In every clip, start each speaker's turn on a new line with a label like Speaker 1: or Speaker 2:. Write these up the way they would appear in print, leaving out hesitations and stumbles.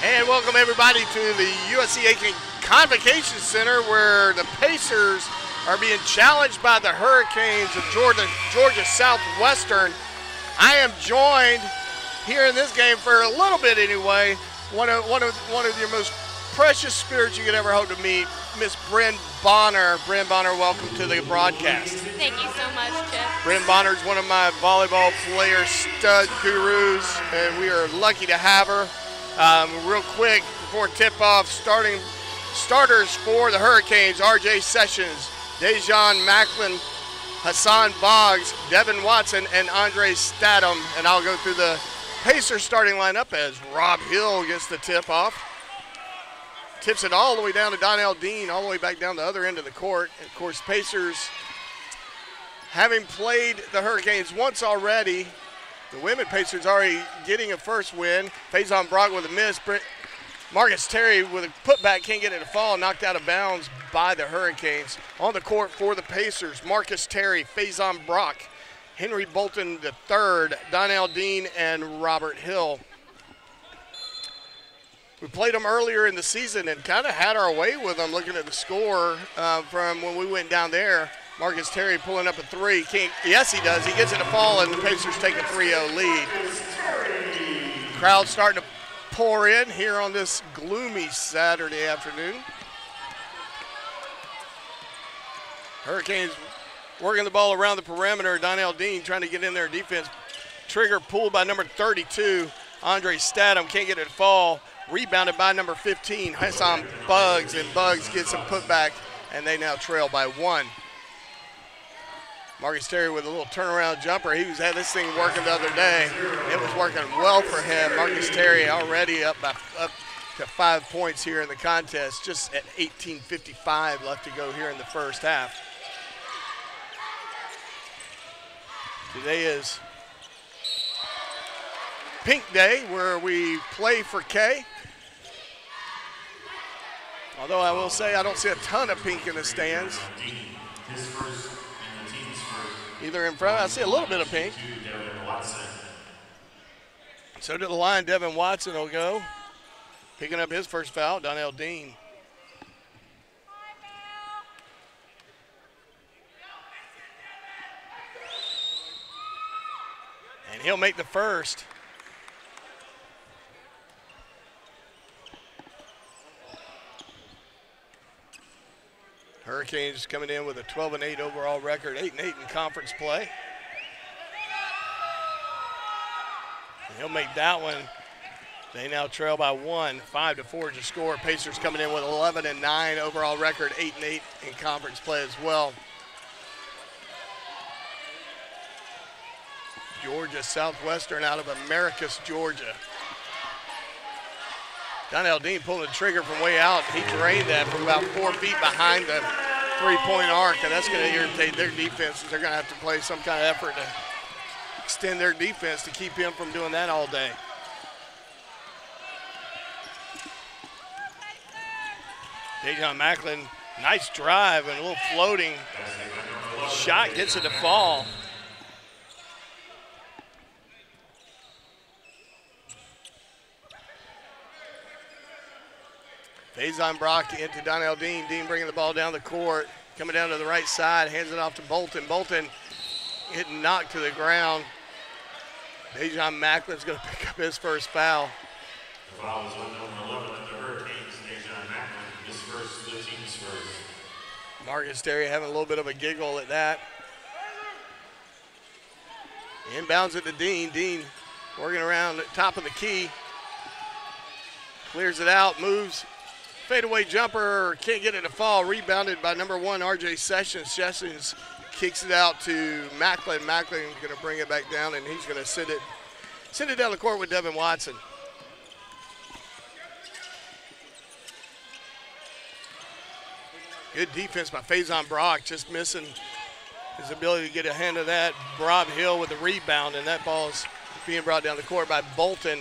Speaker 1: And welcome everybody to the USC Aiken Convocation Center, where the Pacers are being challenged by the Hurricanes of Georgia Southwestern. I am joined here in this game for a little bit anyway. One of your most precious spirits you could ever hope to meet, Miss Bryn Bonner. Bryn Bonner, welcome to the broadcast.
Speaker 2: Thank you so much, Chip.
Speaker 1: Bryn Bonner is one of my volleyball player stud gurus, and we are lucky to have her. Real quick, before tip-off, starters for the Hurricanes: R.J. Sessions, Dejan Macklin, Hassan Boggs, Devin Watson, and Andre Statham. And I'll go through the Pacers starting lineup as Rob Hill gets the tip-off. Tips it all the way down to Donnell Dean, all the way back down the other end of the court. And, of course, Pacers, having played the Hurricanes once already, the women Pacers already getting a first win. Faison Brock with a miss. Marcus Terry with a putback, can't get it to fall, knocked out of bounds by the Hurricanes. On the court for the Pacers, Marcus Terry, Faison Brock, Henry Bolton III, Donnell Dean, and Robert Hill. We played them earlier in the season and kind of had our way with them looking at the score from when we went down there. Marcus Terry pulling up a three. Yes, he does. He gets it to fall, and the Pacers take a 3-0 lead. Crowd starting to pour in here on this gloomy Saturday afternoon. Hurricanes working the ball around the perimeter. Donnell Dean trying to get in their defense. Trigger pulled by number 32, Andre Statham. Can't get it to fall. Rebounded by number 15, Hassan Boggs, and Boggs gets some putback, and they now trail by one. Marcus Terry with a little turnaround jumper. He had this thing working the other day. It was working well for him. Marcus Terry already up to 5 points here in the contest, just at 18:55 left to go here in the first half. Today is Pink Day, where we play for K. Although I will say I don't see a ton of pink in the stands. Either in front, I see a little bit of pink. So to the line, Devin Watson will go. Picking up his first foul, Donnell Dean. And he'll make the first. Hurricanes coming in with a 12-8 overall record, 8-8 in conference play. And he'll make that one. They now trail by 1, 5-4 to score. Pacers coming in with 11-9 overall record, 8-8 in conference play as well. Georgia Southwestern out of Americus, Georgia. Donnell Dean pulling the trigger from way out. He drained that from about 4 feet behind the three-point arc, and that's going to irritate their defenses. They're going to have to play some kind of effort to extend their defense to keep him from doing that all day. Dejon Macklin, nice drive and a little floating shot, gets it to fall. Faison Brock into Donnell Dean. Dean bringing the ball down the court. Coming down to the right side, hands it off to Bolton. Bolton getting knocked to the ground. Dejon Macklin's going to pick up his first foul.
Speaker 2: The foul is on number 11 of the Hurricanes, Dejon Macklin. His first, the team's first.
Speaker 1: Marcus Terry having a little bit of a giggle at that. Inbounds it to Dean. Dean working around the top of the key. Clears it out, moves. Fadeaway jumper, can't get it to fall. Rebounded by number 1, R.J. Sessions. Sessions kicks it out to Macklin. Macklin going to bring it back down, and he's going to send it down the court with Devin Watson. Good defense by Faison Brock, just missing his ability to get a hand of that. Rob Hill with the rebound, and that ball is being brought down the court by Bolton.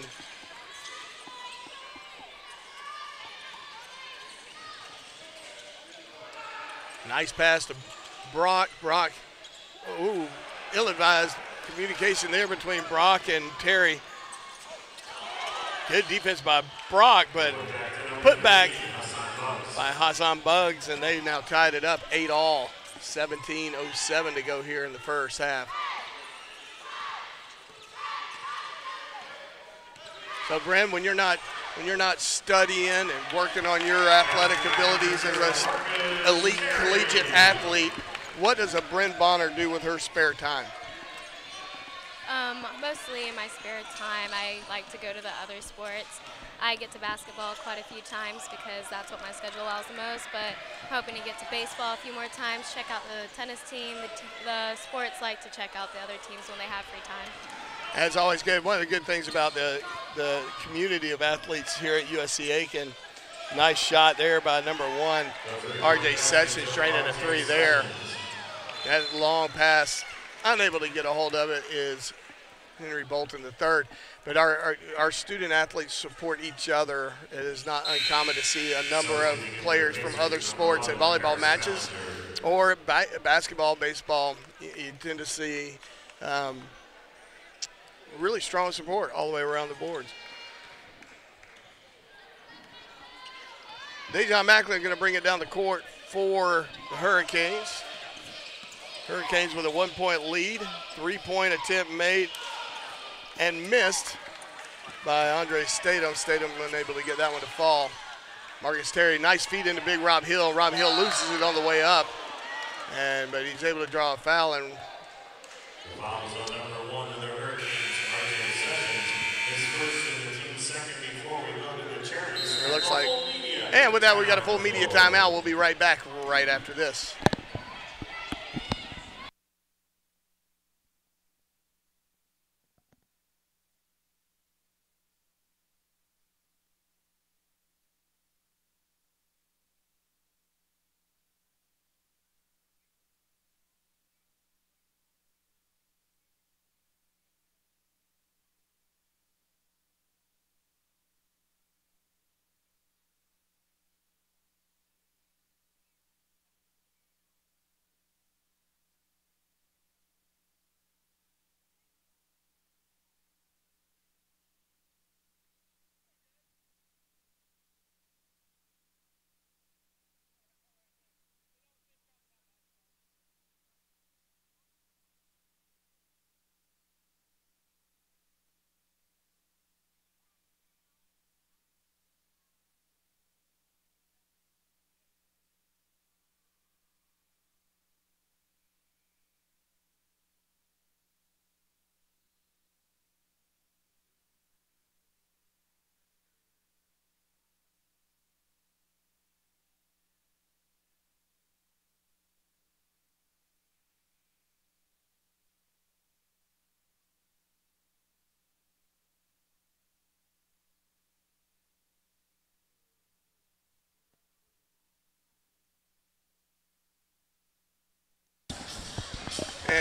Speaker 1: Nice pass to Brock. Brock, ooh, ill-advised communication there between Brock and Terry. Good defense by Brock, but put back by Hassan Buggs, and they now tied it up 8-all. 17:07 to go here in the first half. So, Bren, when you're not studying and working on your athletic abilities as an elite collegiate athlete, what does a Bryn Bonner do with her spare time?
Speaker 3: Mostly in my spare time, I like to go to the other sports. I get to basketball quite a few times because that's what my schedule allows the most, but I'm hoping to get to baseball a few more times, check out the tennis team. The sports like to check out the other teams when they have free time.
Speaker 1: As always, good. One of the good things about the community of athletes here at USC Aiken, nice shot there by number 1, R.J. Sessions, draining a 3 there. That long pass, unable to get a hold of it, is Henry Bolton III. But our student athletes support each other. It is not uncommon to see a number of players from other sports at volleyball matches or basketball, baseball. You tend to see really strong support all the way around the boards. Dejon Macklin going to bring it down the court for the Hurricanes. Hurricanes with a 1-point lead. 3-point attempt made and missed by Andre Statham. Statham unable to get that one to fall. Marcus Terry, nice feed into big Rob Hill. Rob Hill loses it on the way up, but he's able to draw a foul. And
Speaker 2: the foul is on number 1 of the Hurricanes, R.J. Sessions. His first and the team's second before we go to the charities.
Speaker 1: It looks like, and with that, we got a full media timeout. We'll be right back right after this.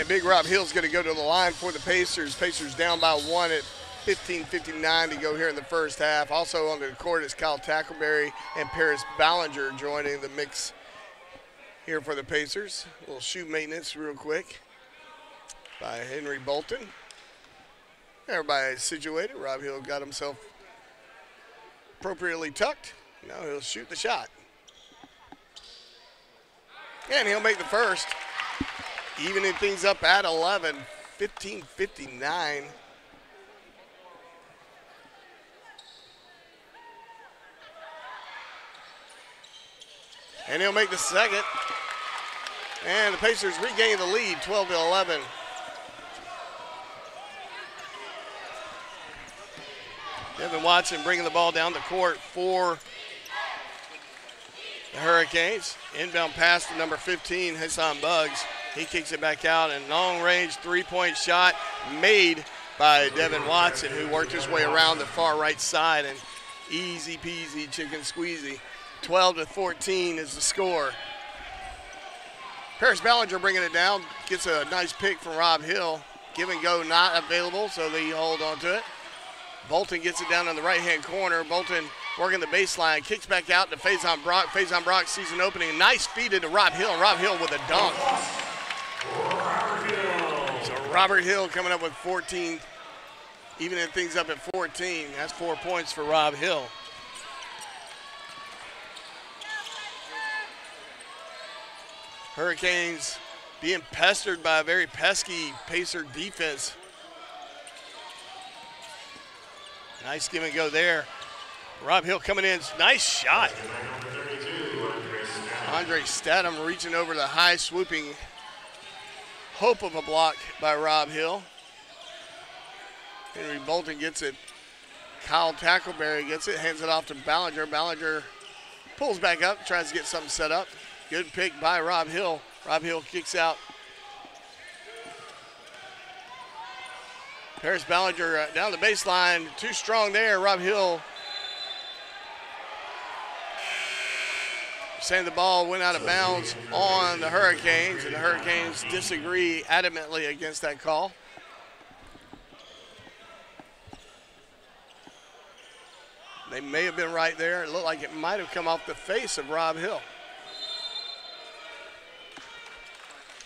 Speaker 1: And Big Rob Hill's going to go to the line for the Pacers. Pacers down by 1 at 15:59 to go here in the first half. Also on the court is Kyle Tackleberry and Paris Ballinger joining the mix here for the Pacers. A little shoe maintenance real quick by Henry Bolton. Everybody's situated. Rob Hill got himself appropriately tucked. Now he'll shoot the shot. And he'll make the first. Evening things up at 11, 15:59. And he'll make the second. And the Pacers regain the lead, 12-11. Devin Watson bringing the ball down the court for the Hurricanes. Inbound pass to number 15, Hassan Buggs. He kicks it back out, and long-range three-point shot made by Devin Watson, who worked his way around the far right side, and easy peasy chicken squeezy. 12-14 is the score. Paris Ballinger bringing it down, gets a nice pick from Rob Hill. Give and go not available, so they hold on to it. Bolton gets it down on the right-hand corner. Bolton working the baseline, kicks back out to Faison Brock. Faison Brock sees an opening. Nice feed into Rob Hill, and Rob Hill with a dunk. So Robert Hill coming up with 14, evening things up at 14. That's 4 points for Rob Hill. Hurricanes being pestered by a very pesky Pacer defense. Nice give and go there. Rob Hill coming in, nice shot. Andre Statham reaching over the high swooping hope of a block by Rob Hill. Henry Bolton gets it. Kyle Tackleberry gets it, hands it off to Ballinger. Ballinger pulls back up, tries to get something set up. Good pick by Rob Hill. Rob Hill kicks out. Paris Ballinger down the baseline, too strong there. Rob Hill saying the ball went out of bounds on the Hurricanes, and the Hurricanes disagree adamantly against that call. They may have been right there. It looked like it might have come off the face of Rob Hill.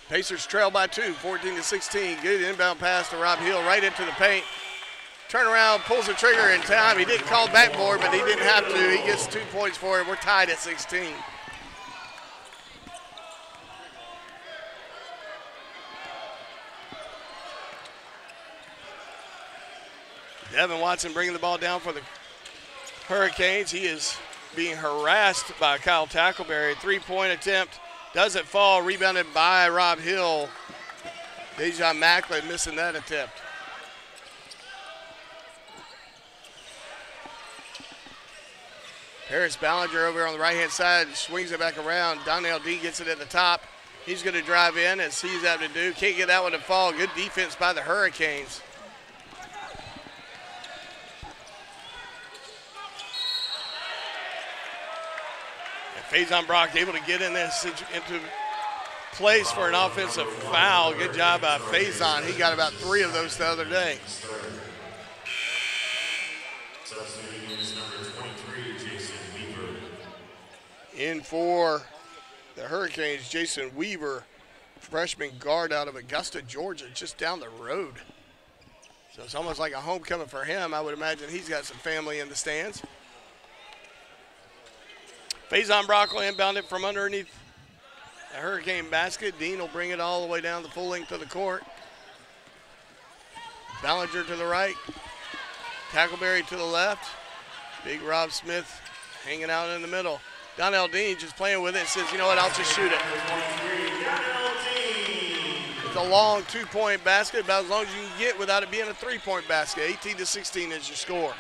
Speaker 1: Pacers trail by 2, 14-16. Good inbound pass to Rob Hill right into the paint. Turnaround, pulls the trigger in time. He didn't call backboard, but he didn't have to. He gets 2 points for it. We're tied at 16. Devin Watson bringing the ball down for the Hurricanes. He is being harassed by Kyle Tackleberry. 3-point attempt. Doesn't fall, rebounded by Rob Hill. Dejon Macklin missing that attempt. Paris Ballinger over on the right-hand side swings it back around. Donnell D gets it at the top. He's going to drive in as he's having to do. Can't get that one to fall. Good defense by the Hurricanes. Faison Brock able to get in this into place for an offensive foul. Good job by Faison. He got about 3 of those the other day. In for the Hurricanes, Jason Weaver, freshman guard out of Augusta, Georgia, just down the road. So it's almost like a homecoming for him. I would imagine he's got some family in the stands. Faison Brock will inbound it from underneath the Hurricane basket. Dean will bring it all the way down the full length of the court. Ballinger to the right. Tackleberry to the left. Big Rob Smith hanging out in the middle. Donnell Dean just playing with it and says, you know what, I'll just shoot it. It's a long 2-point basket, about as long as you can get without it being a 3-point basket. 18-16 is your score.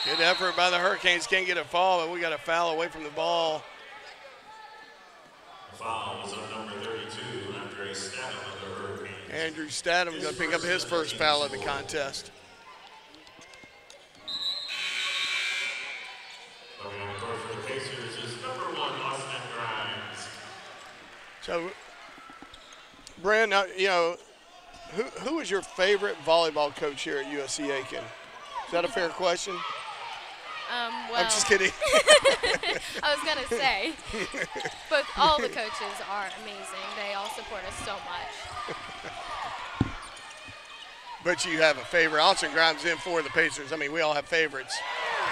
Speaker 1: Good effort by the Hurricanes. Can't get a foul, but we got a foul away from the ball.
Speaker 2: Foul was on number 32, Andre Statham of the Hurricanes.
Speaker 1: Andrew Statham going to pick up his first foul of the contest.
Speaker 2: Coming on the court
Speaker 1: So, Brent, you know, who was your favorite volleyball coach here at USC Aiken? Is that a fair question?
Speaker 3: Well,
Speaker 1: I'm just kidding.
Speaker 3: I was going to say, but all the coaches are amazing. They all support us so much.
Speaker 1: But you have a favorite. Austin Grimes in for the Pacers. I mean, we all have favorites.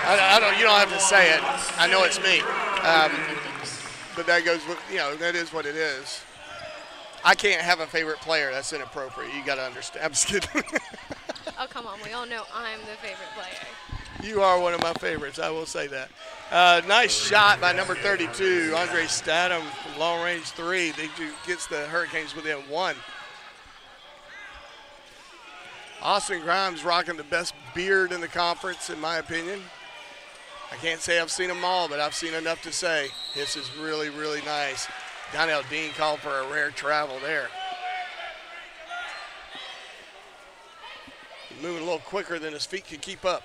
Speaker 1: I don't. You don't have to say it. I know it's me. But that goes with, you know, that is what it is. I can't have a favorite player. That's inappropriate. You got to understand. I'm just kidding.
Speaker 3: Oh, come on. We all know I'm the favorite player.
Speaker 1: You are one of my favorites. I will say that. Nice shot by number 32, Andre Statham, from long range three. They gets the Hurricanes within one. Austin Grimes rocking the best beard in the conference, in my opinion. I can't say I've seen them all, but I've seen enough to say this is really, really nice. Donnell Dean called for a rare travel there. He's moving a little quicker than his feet can keep up.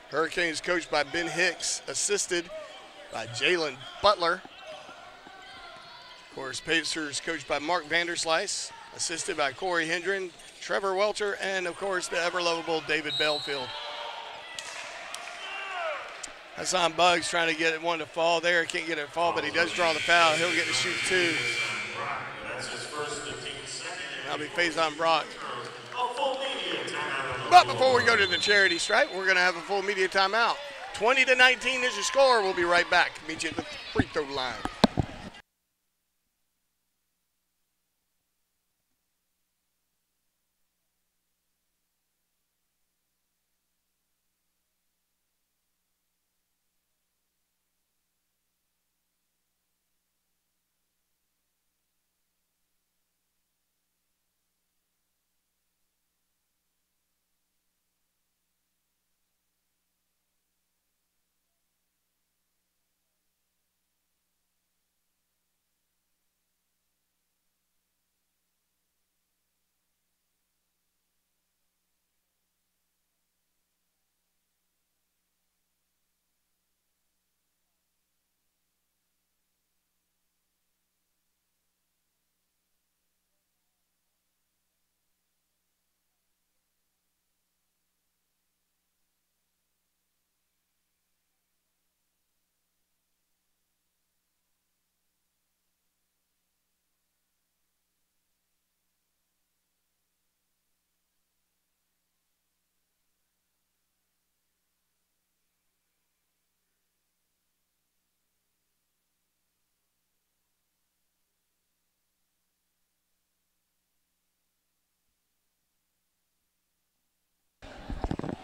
Speaker 1: Hurricanes coached by Ben Hicks, assisted by Jalen Butler. Of course, Pacers coached by Mark Vanderslice, assisted by Corey Hendren, Trevor Welcher, and of course the ever-lovable David Belfield. Hassan Buggs trying to get one to fall there. Can't get it to fall, but he does draw the foul. He'll get to shoot two. That'll be Faison Brock. But before we go to the charity stripe, we're going to have a full media timeout. 20-19 is your score. We'll be right back. Meet you at the free throw line.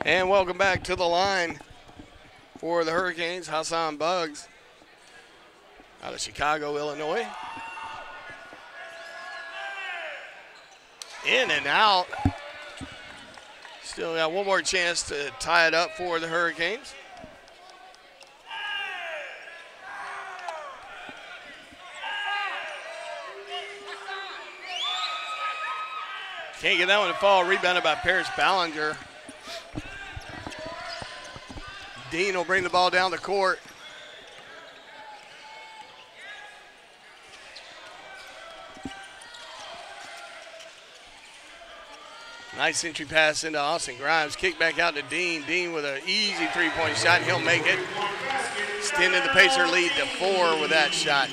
Speaker 1: And welcome back to the line for the Hurricanes, Hassan Buggs out of Chicago, Illinois. In and out. Still got one more chance to tie it up for the Hurricanes. Can't get that one to fall. Rebounded by Paris Ballinger. Dean will bring the ball down the court. Nice entry pass into Austin Grimes. Kick back out to Dean. Dean with an easy three-point shot, and he'll make it. Extending the Pacer lead to 4 with that shot.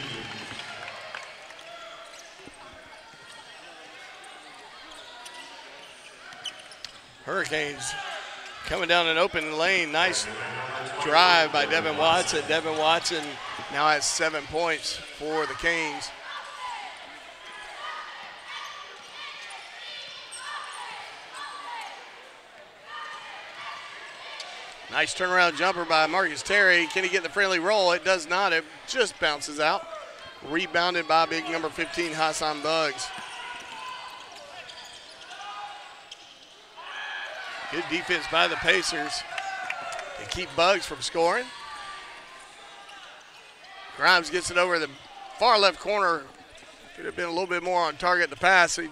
Speaker 1: Hurricanes coming down an open lane. Nice drive by Devin Watson. Devin Watson now has 7 points for the Canes. Nice turnaround jumper by Marcus Terry. Can he get the friendly roll? It does not. It just bounces out. Rebounded by big number 15, Hassan Buggs. Good defense by the Pacers to keep Buggs from scoring. Grimes gets it over the far left corner. Could have been a little bit more on target the pass. He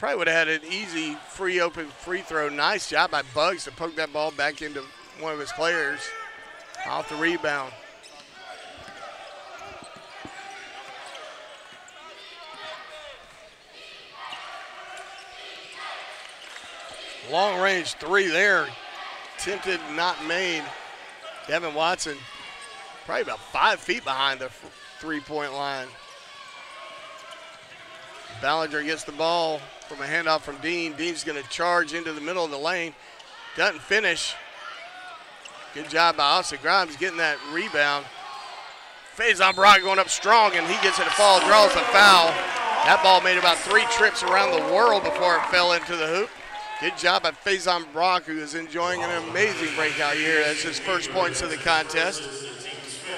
Speaker 1: probably would have had an easy free open free throw. Nice job by Buggs to poke that ball back into one of his players off the rebound. Long range three there. Attempted, not made. Devin Watson probably about 5 feet behind the three-point line. Ballinger gets the ball from a handoff from Dean. Dean's going to charge into the middle of the lane. Doesn't finish. Good job by Austin Grimes getting that rebound. Faison Brock going up strong, and he gets it to fall, draws the foul. That ball made about 3 trips around the world before it fell into the hoop. Good job by Faison Brock, who is enjoying an amazing breakout year. That's his first points of the contest.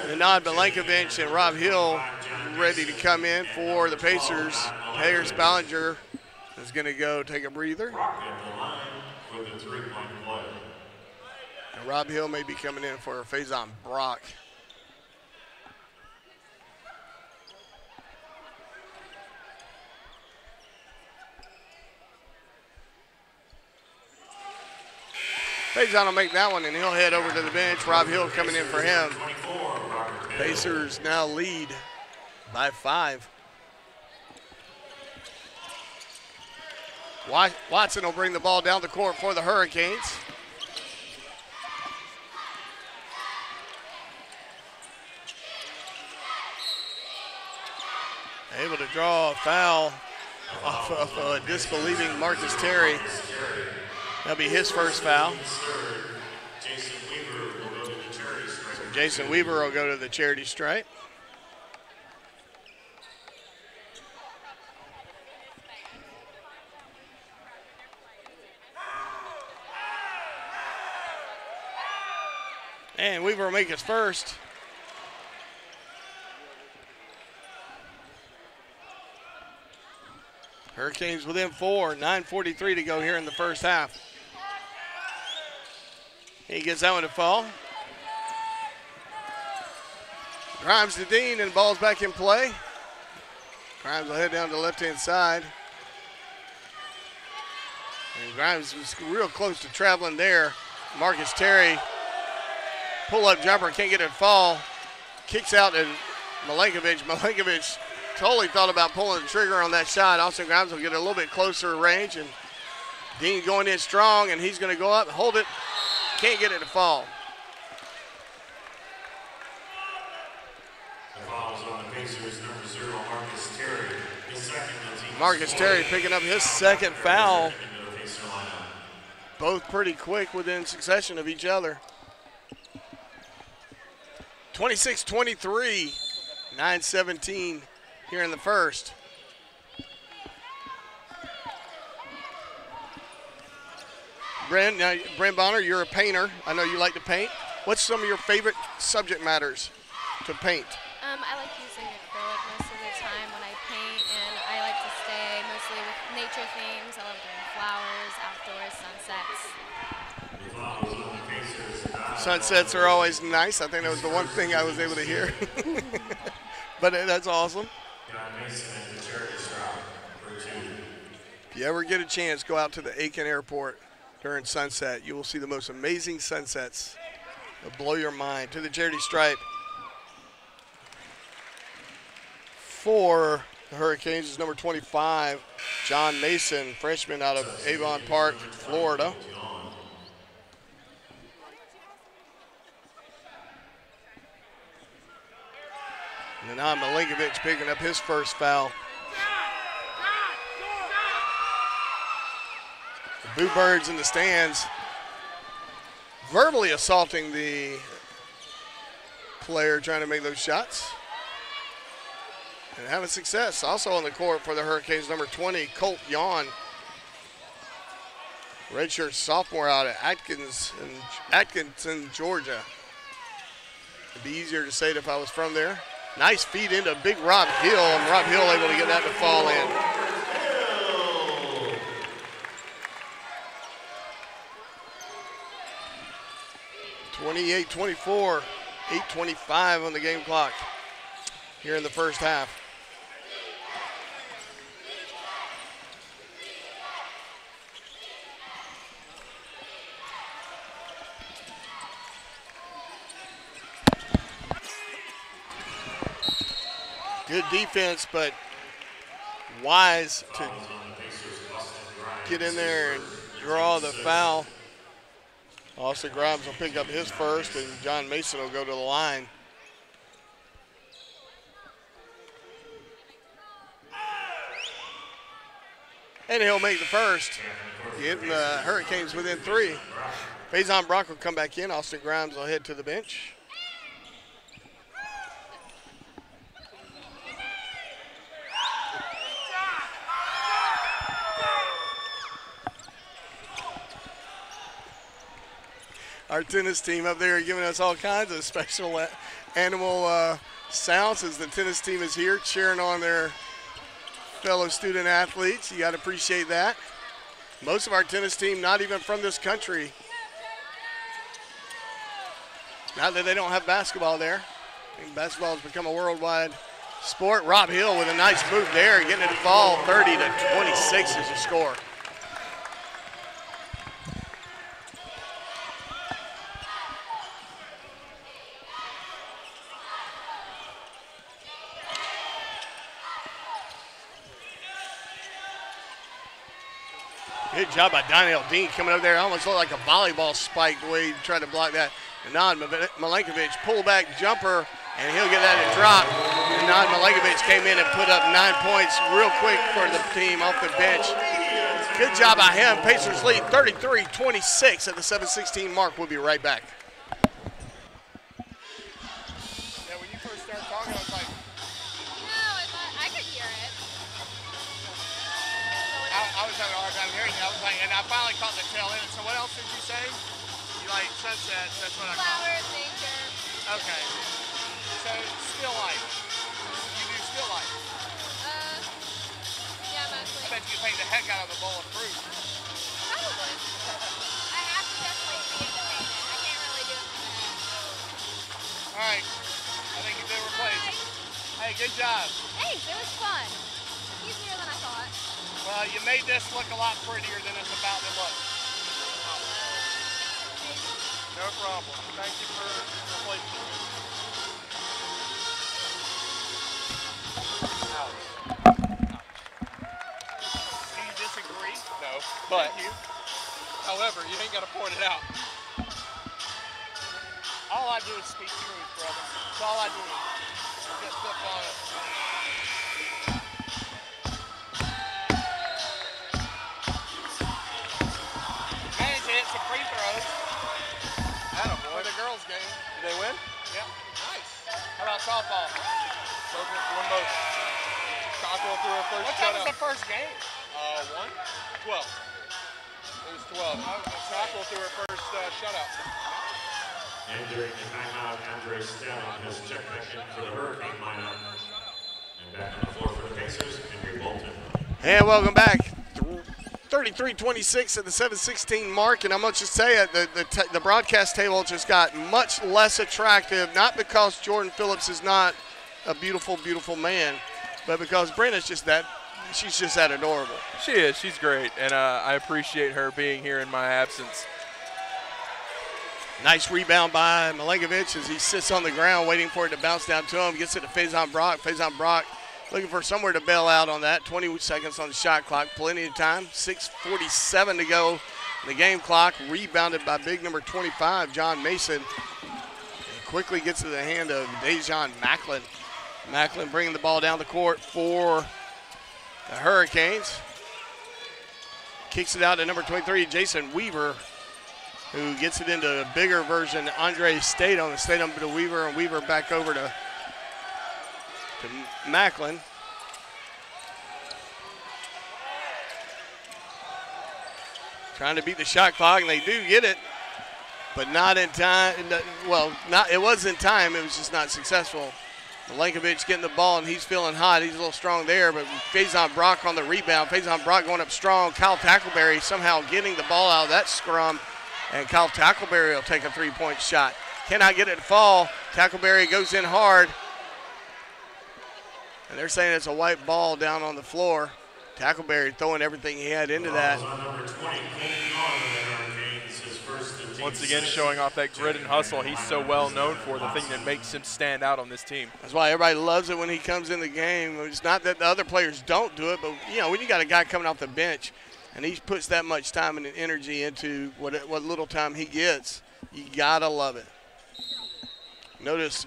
Speaker 1: Nenad Milenkovic and Rob Hill ready to come in for the Pacers. Harris Ballinger is going to go take a breather. And Rob Hill may be coming in for Faison Brock. Faison will make that one, and he'll head over to the bench. Rob Hill coming in for him. Pacers now lead by 5. Watson will bring the ball down the court for the Hurricanes. Able to draw a foul off of a disbelieving Marcus Terry. That'll be his first foul. So Jason Weaver will go to the charity stripe. And Weaver will make his first. Hurricanes within 4, 9:43 to go here in the first half. He gets that one to fall. Grimes to Dean, and the ball's back in play. Grimes will head down to the left-hand side. And Grimes was real close to traveling there. Marcus Terry, pull-up jumper, can't get it to fall. Kicks out, and Milenkovic totally thought about pulling the trigger on that shot. Austin Grimes will get a little bit closer range, and Dean going in strong, and he's going to go up, hold it, can't get it to fall.
Speaker 2: The foul is on the Pacers, number 0, Marcus Terry. His second team.
Speaker 1: Marcus Terry picking up his second foul. Both pretty quick within succession of each other. 26-23, 9:17 here in the first. Brent Bonner, you're a painter. I know you like to paint. What's some of your favorite subject matters to paint?
Speaker 3: I like using acrylic most of the time when I paint, and I like to stay mostly with nature themes. I love doing flowers, outdoors, sunsets.
Speaker 1: Sunsets are always nice. I think that was the one thing I was able to hear. But that's awesome. If you ever get a chance, go out to the Aiken Airport during sunset. You will see the most amazing sunsets. They'll blow your mind. To the charity stripe for the Hurricanes is number 25, John Mason, freshman out of Avon Park, Florida. And now Milenkovic picking up his first foul. The Boo Birds in the stands verbally assaulting the player trying to make those shots. And having success. Also on the court for the Hurricanes, number 20, Colt Yawn. Redshirt sophomore out of Atkinson, Georgia. It'd be easier to say it if I was from there. Nice feed into big Rob Hill, and Rob Hill able to get that to fall in. (28-24), 8:25 on the game clock here in the first half. Good defense, but wise to get in there and draw the foul. Austin Grimes will pick up his first, and John Mason will go to the line. And he'll make the first, getting the Hurricanes within 3. Faison Brock will come back in. Austin Grimes will head to the bench. Our tennis team up there giving us all kinds of special animal sounds as the tennis team is here cheering on their fellow student athletes. You got to appreciate that. Most of our tennis team not even from this country. Not that they don't have basketball there. I think basketball has become a worldwide sport. Rob Hill with a nice move there, getting it to fall. 30-26 is the score. Good job by Donnell Dean coming up there. Almost looked like a volleyball spike the way he tried to block that. Anand Milenkovic pull back jumper, and he'll get that to drop. Anand Milenkovic came in and put up 9 points real quick for the team off the bench. Good job by him. Pacers lead 33-26 at the 7:16 mark. We'll be right back. Yeah, when you first started talking, I was like,
Speaker 3: I could hear it.
Speaker 1: I was having a hard time hearing you. I was like, and I finally caught the tail end. So what else did you say? You like sunsets, that's what I call it.
Speaker 3: Flowers, nature.
Speaker 1: Okay. So still life. You do still life.
Speaker 3: Yeah, mostly.
Speaker 1: I bet you can paint the heck out of a bowl of fruit.
Speaker 3: Probably. I have to definitely see it to paint it. I can't really do it from there.
Speaker 1: All right. I think you did replace. Hey, good job.
Speaker 3: Thanks, it was fun. Easier than I thought.
Speaker 1: Well, you made this look a lot prettier than it's about to look. No problem. Thank you for replacing me. Do you disagree?
Speaker 4: No, but
Speaker 1: Thank you.
Speaker 4: however, you ain't got to point it out.
Speaker 1: All I do is speak truth, brother. That's all I do. Just flip on it. Managed to hit some free throws. For the girls' game.
Speaker 4: Did they win?
Speaker 1: Yep.
Speaker 4: Nice.
Speaker 1: How about softball?
Speaker 4: Perfect. One most. Cockrell threw her first
Speaker 1: What time was
Speaker 4: shutout.
Speaker 1: the first game?
Speaker 4: 1? 12. It was 12. Cockrell threw her first shutout.
Speaker 2: Entering the timeout, Andre Stellon has checked back in for the Hurricane lineup. And back on the floor for the Pacers, Henry Bolton.
Speaker 1: And welcome back. 33-26 at the 7:16 mark, and I'm going to just say it, the broadcast table just got much less attractive, not because Jordan Phillips is not a beautiful, beautiful man, but because Brenna's just that, she's just that adorable.
Speaker 5: She is. She's great, and I appreciate her being here in my absence.
Speaker 1: Nice rebound by Milenkovic as he sits on the ground waiting for it to bounce down to him. Gets it to Faison Brock. Faison Brock looking for somewhere to bail out on that. 20 seconds on the shot clock. Plenty of time. 6:47 to go in the game clock. Rebounded by big number 25, John Mason. And quickly gets to the hand of Dejon Macklin. Macklin bringing the ball down the court for the Hurricanes. Kicks it out to number 23, Jason Weaver, who gets it into a bigger version, Andre Statham. Statham to Weaver, and Weaver back over to Macklin. Trying to beat the shot clock, and they do get it, but not in time. Well, it was in time. It was just not successful. Milenkovic getting the ball, and he's feeling hot. He's a little strong there, but Faison Brock on the rebound. Faison Brock going up strong. Kyle Tackleberry somehow getting the ball out of that scrum, and Kyle Tackleberry will take a three-point shot. Cannot get it to fall. Tackleberry goes in hard, and they're saying it's a white ball down on the floor. Tackleberry throwing everything he had into that.
Speaker 5: Once again, showing off that grit and hustle he's so well known for, the thing that makes him stand out on this team.
Speaker 1: That's why everybody loves it when he comes in the game. It's not that the other players don't do it, but, you know, when you got a guy coming off the bench and he puts that much time and energy into what little time he gets, you gotta love it. Notice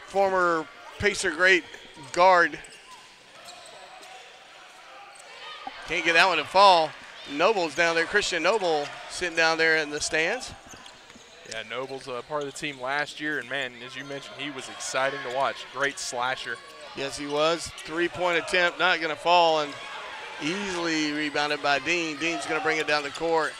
Speaker 1: former Pacer great guard can't get that one to fall. Noble's down there. Christian Noble sitting down there in the stands.
Speaker 5: Yeah, Noble's a part of the team last year, and man, as you mentioned, he was exciting to watch. Great slasher.
Speaker 1: Yes, he was. 3-point attempt, not going to fall, and easily rebounded by Dean. Dean's going to bring it down the court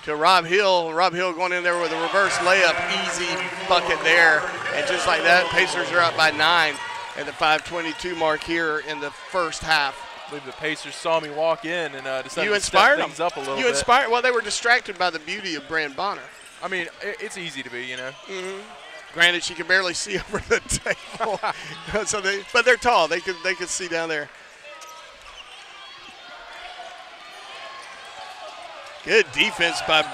Speaker 1: to Rob Hill. Rob Hill going in there with a reverse layup. Easy bucket there. And just like that, Pacers are up by 9 at the 5:22 mark here in the first half.
Speaker 5: I believe the Pacers saw me walk in and decided
Speaker 1: You
Speaker 5: to step
Speaker 1: inspired
Speaker 5: things
Speaker 1: them.
Speaker 5: up a little
Speaker 1: You
Speaker 5: bit.
Speaker 1: inspired. Well, they were distracted by the beauty of Brand Bonner.
Speaker 5: I mean, it's easy to be, you know.
Speaker 1: Mm-hmm. Granted, she can barely see over the table, but they're tall. They could see down there. Good defense by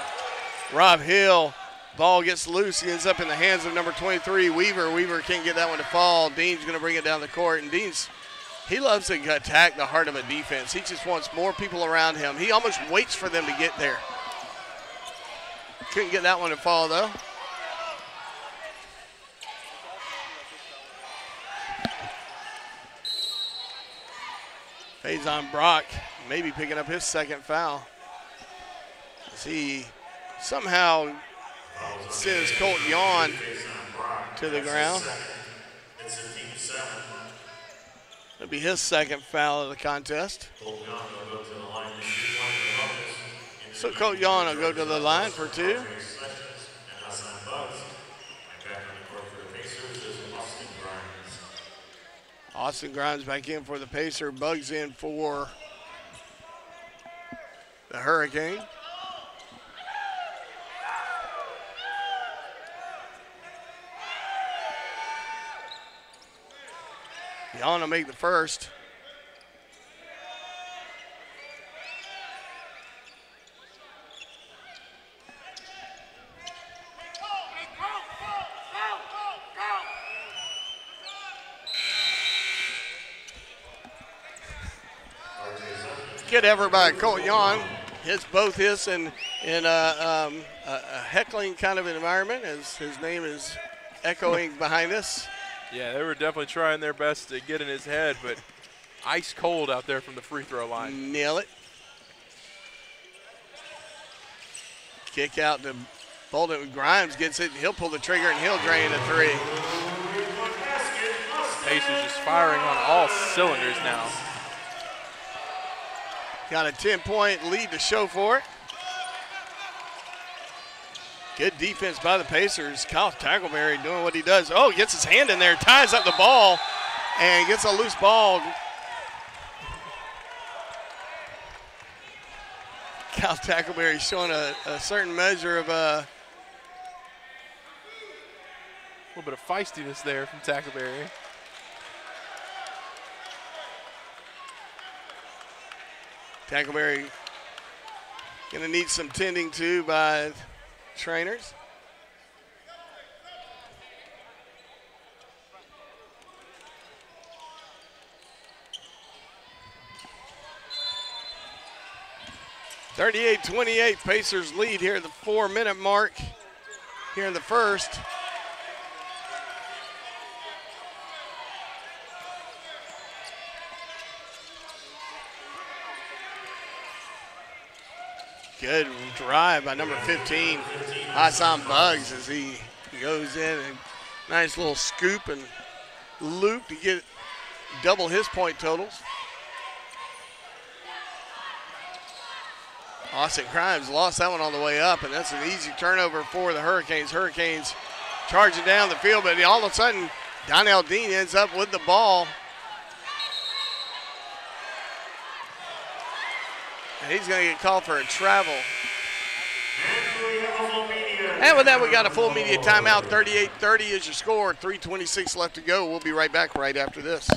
Speaker 1: Rob Hill. Ball gets loose. He ends up in the hands of number 23, Weaver. Weaver can't get that one to fall. Dean's going to bring it down the court, and he loves to attack the heart of a defense. He just wants more people around him. He almost waits for them to get there. Couldn't get that one to fall, though. Faison Brock maybe picking up his second foul. As he somehow sends Colt Yawn to the ground. It'll be his second foul of the contest. So Colt Yawn will go to the line for 2. Austin Grimes back in for the Pacer. Bugs in for the Hurricane. Yawn will make the first. Good effort by Colt Yawn. Hits both hits in a heckling kind of an environment as his name is echoing behind us.
Speaker 5: Yeah, they were definitely trying their best to get in his head, but ice cold out there from the free throw line.
Speaker 1: Nail it. Kick out to Bolden. Grimes gets it. He'll pull the trigger and he'll drain a 3.
Speaker 5: Pacers just firing on all cylinders now.
Speaker 1: Got a 10-point lead to show for it. Good defense by the Pacers. Kyle Tackleberry doing what he does. Oh, gets his hand in there, ties up the ball, and gets a loose ball. Kyle Tackleberry showing a certain measure of
Speaker 5: a little bit of feistiness there from Tackleberry.
Speaker 1: Tackleberry going to need some tending to by trainers. (38-28) Pacers lead here at the 4-minute mark here in the first. Good drive by number 15, Hassan Bugs, as he goes in and nice little scoop and loop to get double his point totals. Austin Grimes lost that one on the way up, and that's an easy turnover for the Hurricanes. Hurricanes charging down the field, but all of a sudden, Donnell Dean ends up with the ball. And he's going to get called for a travel. And with that, we got a full media timeout. 38-30 is your score. 3:26 left to go. We'll be right back right after this.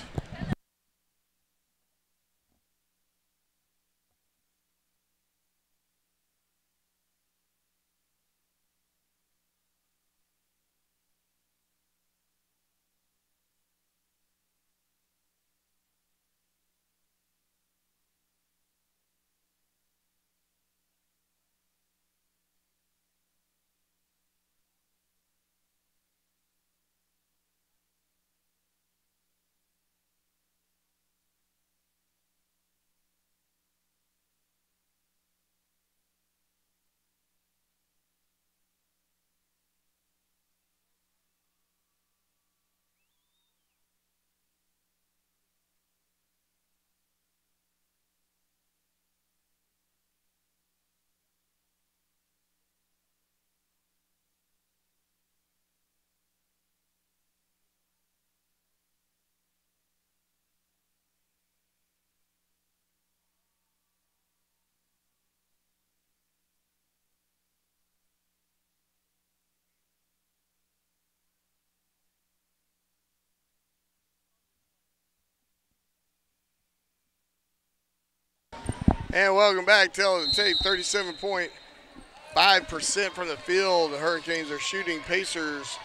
Speaker 1: And welcome back. Tell the tape, 37.5% from the field. The Hurricanes are shooting. Pacers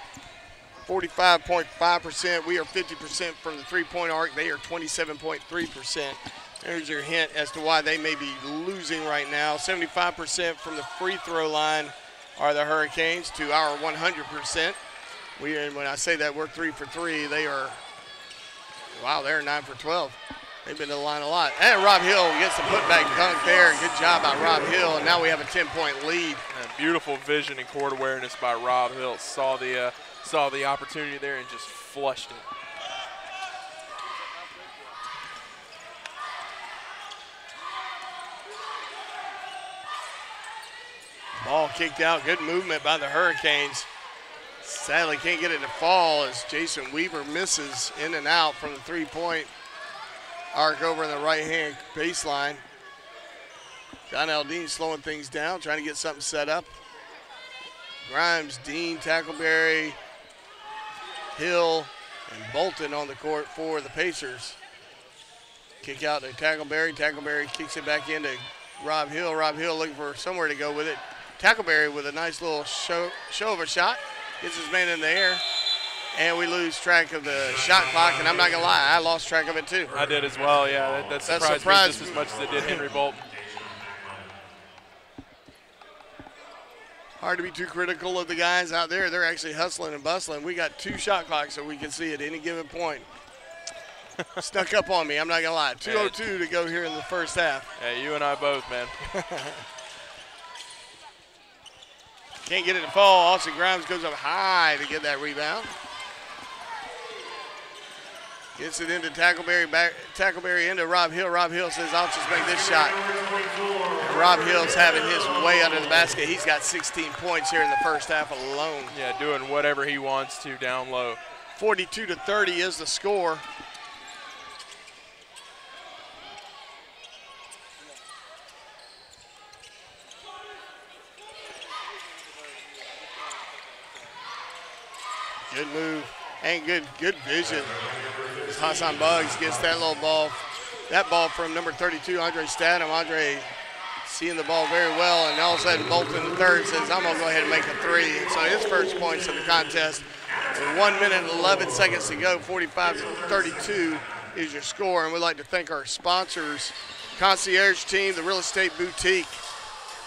Speaker 1: 45.5%. We are 50% from the three-point arc. They are 27.3%. There's your hint as to why they may be losing right now. 75% from the free throw line are the Hurricanes to our 100%. When I say that, we're 3 for 3. They are, wow, they're 9 for 12. They've been to the line a lot. And Rob Hill gets the putback dunk there. Good job by Rob Hill. And now we have a 10-point lead.
Speaker 5: And beautiful vision and court awareness by Rob Hill. Saw the opportunity there and just flushed it.
Speaker 1: Ball kicked out. Good movement by the Hurricanes. Sadly can't get it to fall as Jason Weaver misses in and out from the three-point arc over in the right-hand baseline. John Aldean slowing things down, trying to get something set up. Grimes, Dean, Tackleberry, Hill, and Bolton on the court for the Pacers. Kick out to Tackleberry. Tackleberry kicks it back into Rob Hill. Rob Hill looking for somewhere to go with it. Tackleberry with a nice little show of a shot. Gets his man in the air. And we lose track of the shot clock. And I'm not going to lie, I lost track of it too.
Speaker 5: I did as well, yeah. That surprised me just as much as it did Henry Bolton.
Speaker 1: Hard to be too critical of the guys out there. They're actually hustling and bustling. We got 2 shot clocks so we can see at any given point. Snuck up on me, I'm not going to lie. 2:02 to go here in the first half.
Speaker 5: Yeah, you and I both, man.
Speaker 1: Can't get it to fall. Austin Grimes goes up high to get that rebound. Gets it into Tackleberry into Rob Hill. Rob Hill says, I'll just make this shot. And Rob Hill's having his way under the basket. He's got 16 points here in the first half alone.
Speaker 5: Yeah, doing whatever he wants to down low.
Speaker 1: 42-30 is the score. Good move and good vision. Hassan Buggs gets that little ball, from number 32, Andre Statham. Andre seeing the ball very well, and all of a sudden Bolton the third says, I'm going to go ahead and make a three. And so his first points of the contest. With 1 minute and 11 seconds to go, 45-32 is your score. And we'd like to thank our sponsors, Concierge Team, the Real Estate Boutique.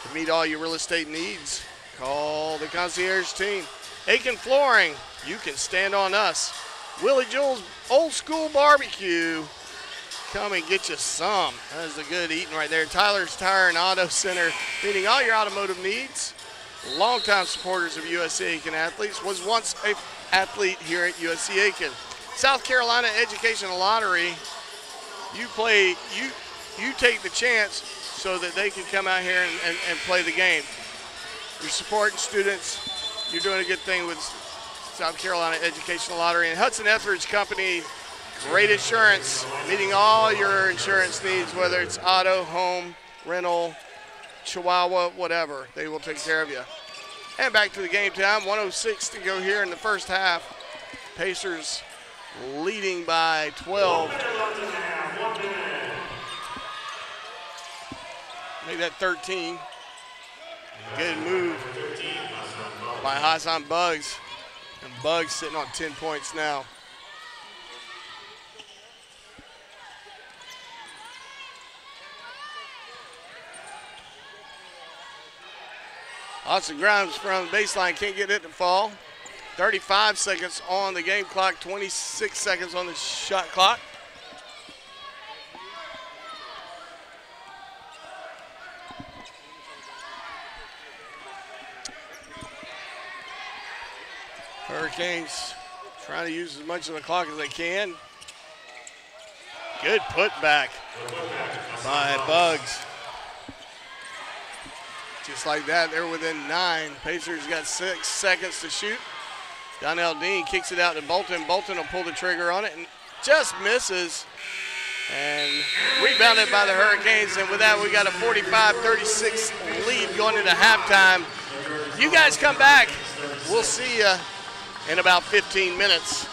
Speaker 1: To meet all your real estate needs, call the Concierge Team. Aiken Flooring, you can stand on us. Willie Joel's Old School Barbecue, come and get you some. That is a good eating right there. Tyler's Tire and Auto Center, meeting all your automotive needs. Longtime supporters of USC Aiken athletes, was once an athlete here at USC Aiken. South Carolina Educational Lottery, you take the chance so that they can come out here and play the game. You're supporting students. You're doing a good thing with South Carolina Educational Lottery. And Hudson Etheridge Company, great insurance, meeting all your insurance needs, whether it's auto, home, rental, Chihuahua, whatever. They will take care of you. And back to the game time, 1:06 to go here in the first half. Pacers leading by 12. Make that 13. Good move by Hassan Buggs. And Buggs sitting on 10 points now. Austin Grimes from the baseline, can't get it to fall. 35 seconds on the game clock, 26 seconds on the shot clock. Hurricanes trying to use as much of the clock as they can. Good putback by Buggs. Just like that, they're within 9. Pacers got 6 seconds to shoot. Donnell Dean kicks it out to Bolton. Bolton will pull the trigger on it and just misses. And rebounded by the Hurricanes. And with that, we got a 45-36 lead going into halftime. You guys come back. We'll see you in about 15 minutes.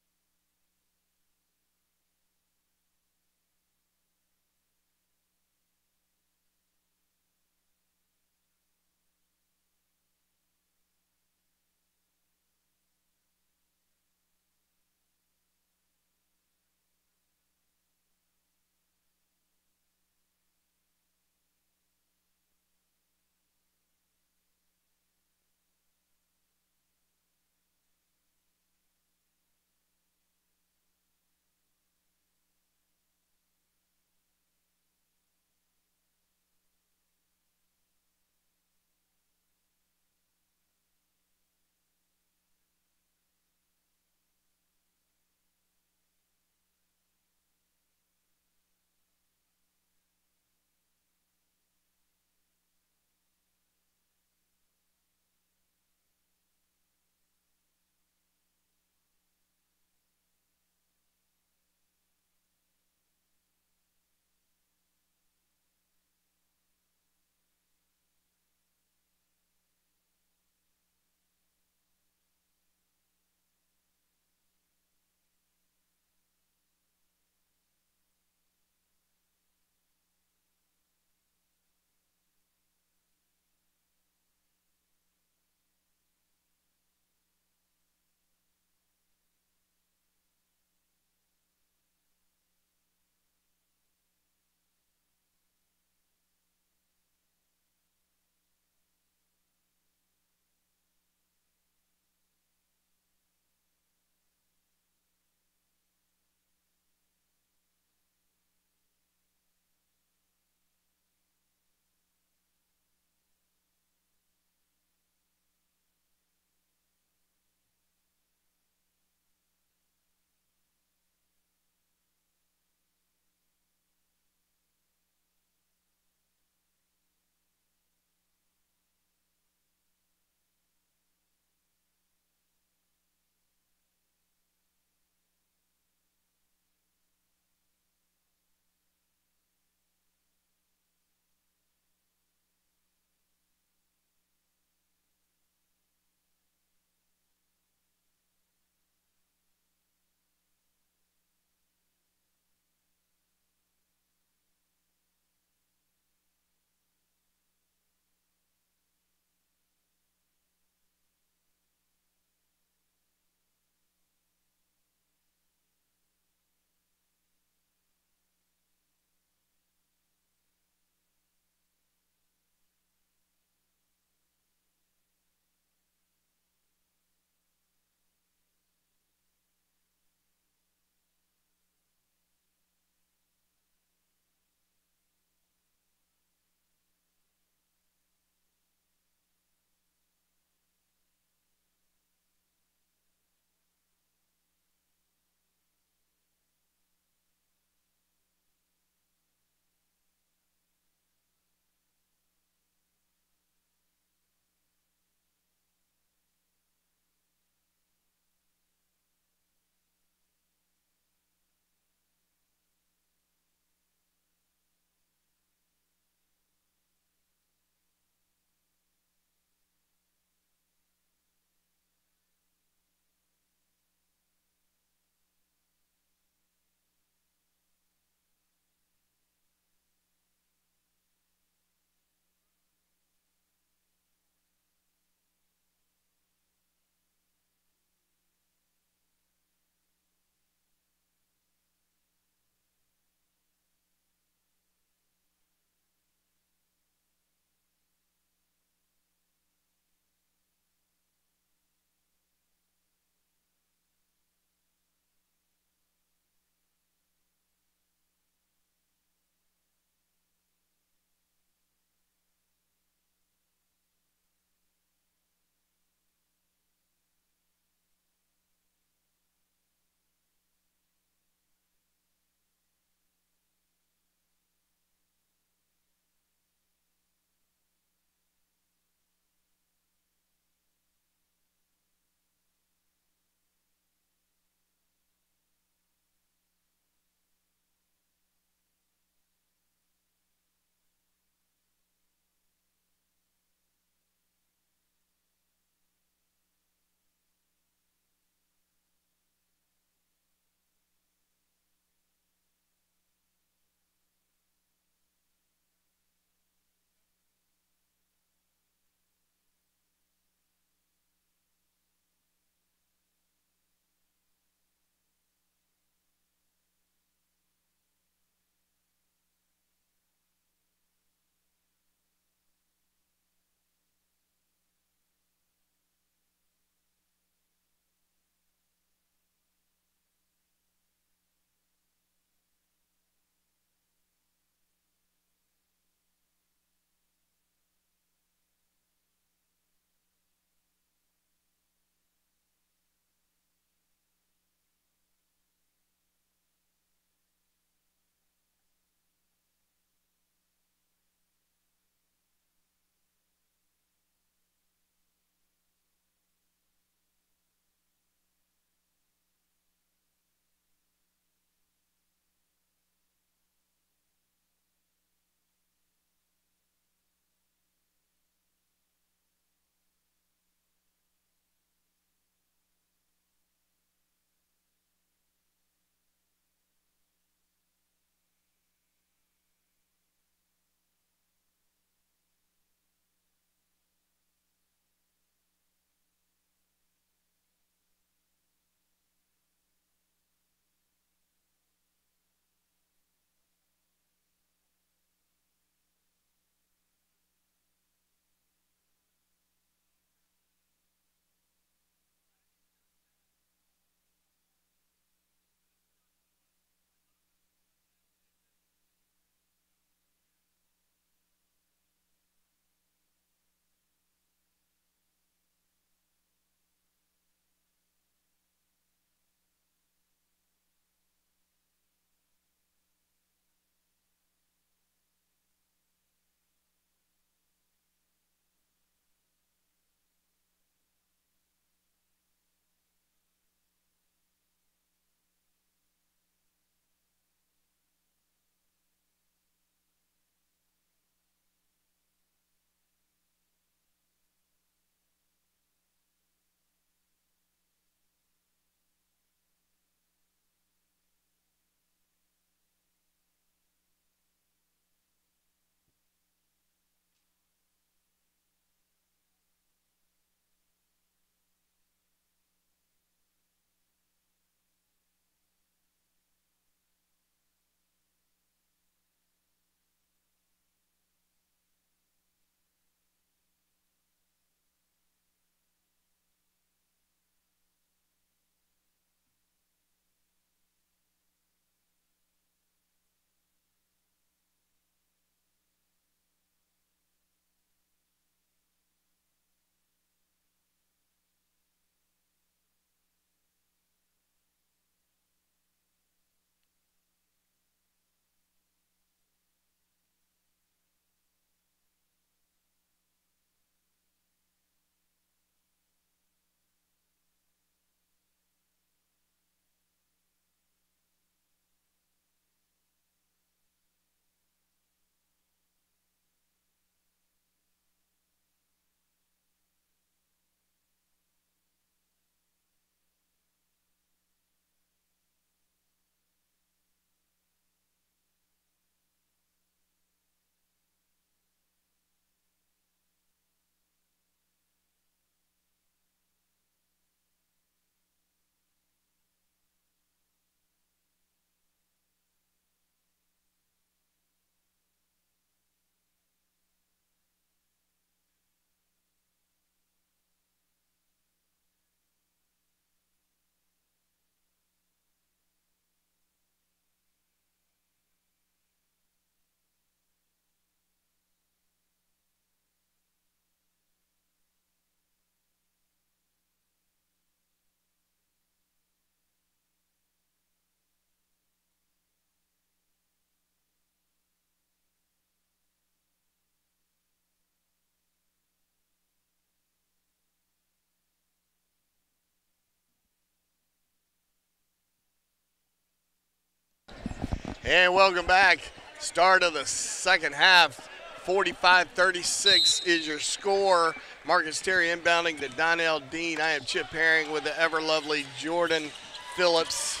Speaker 1: And welcome back. Start of the second half. 45-36 is your score. Marcus Terry inbounding to Donnell Dean. I am Chip Herring with the ever-lovely Jordan Phillips.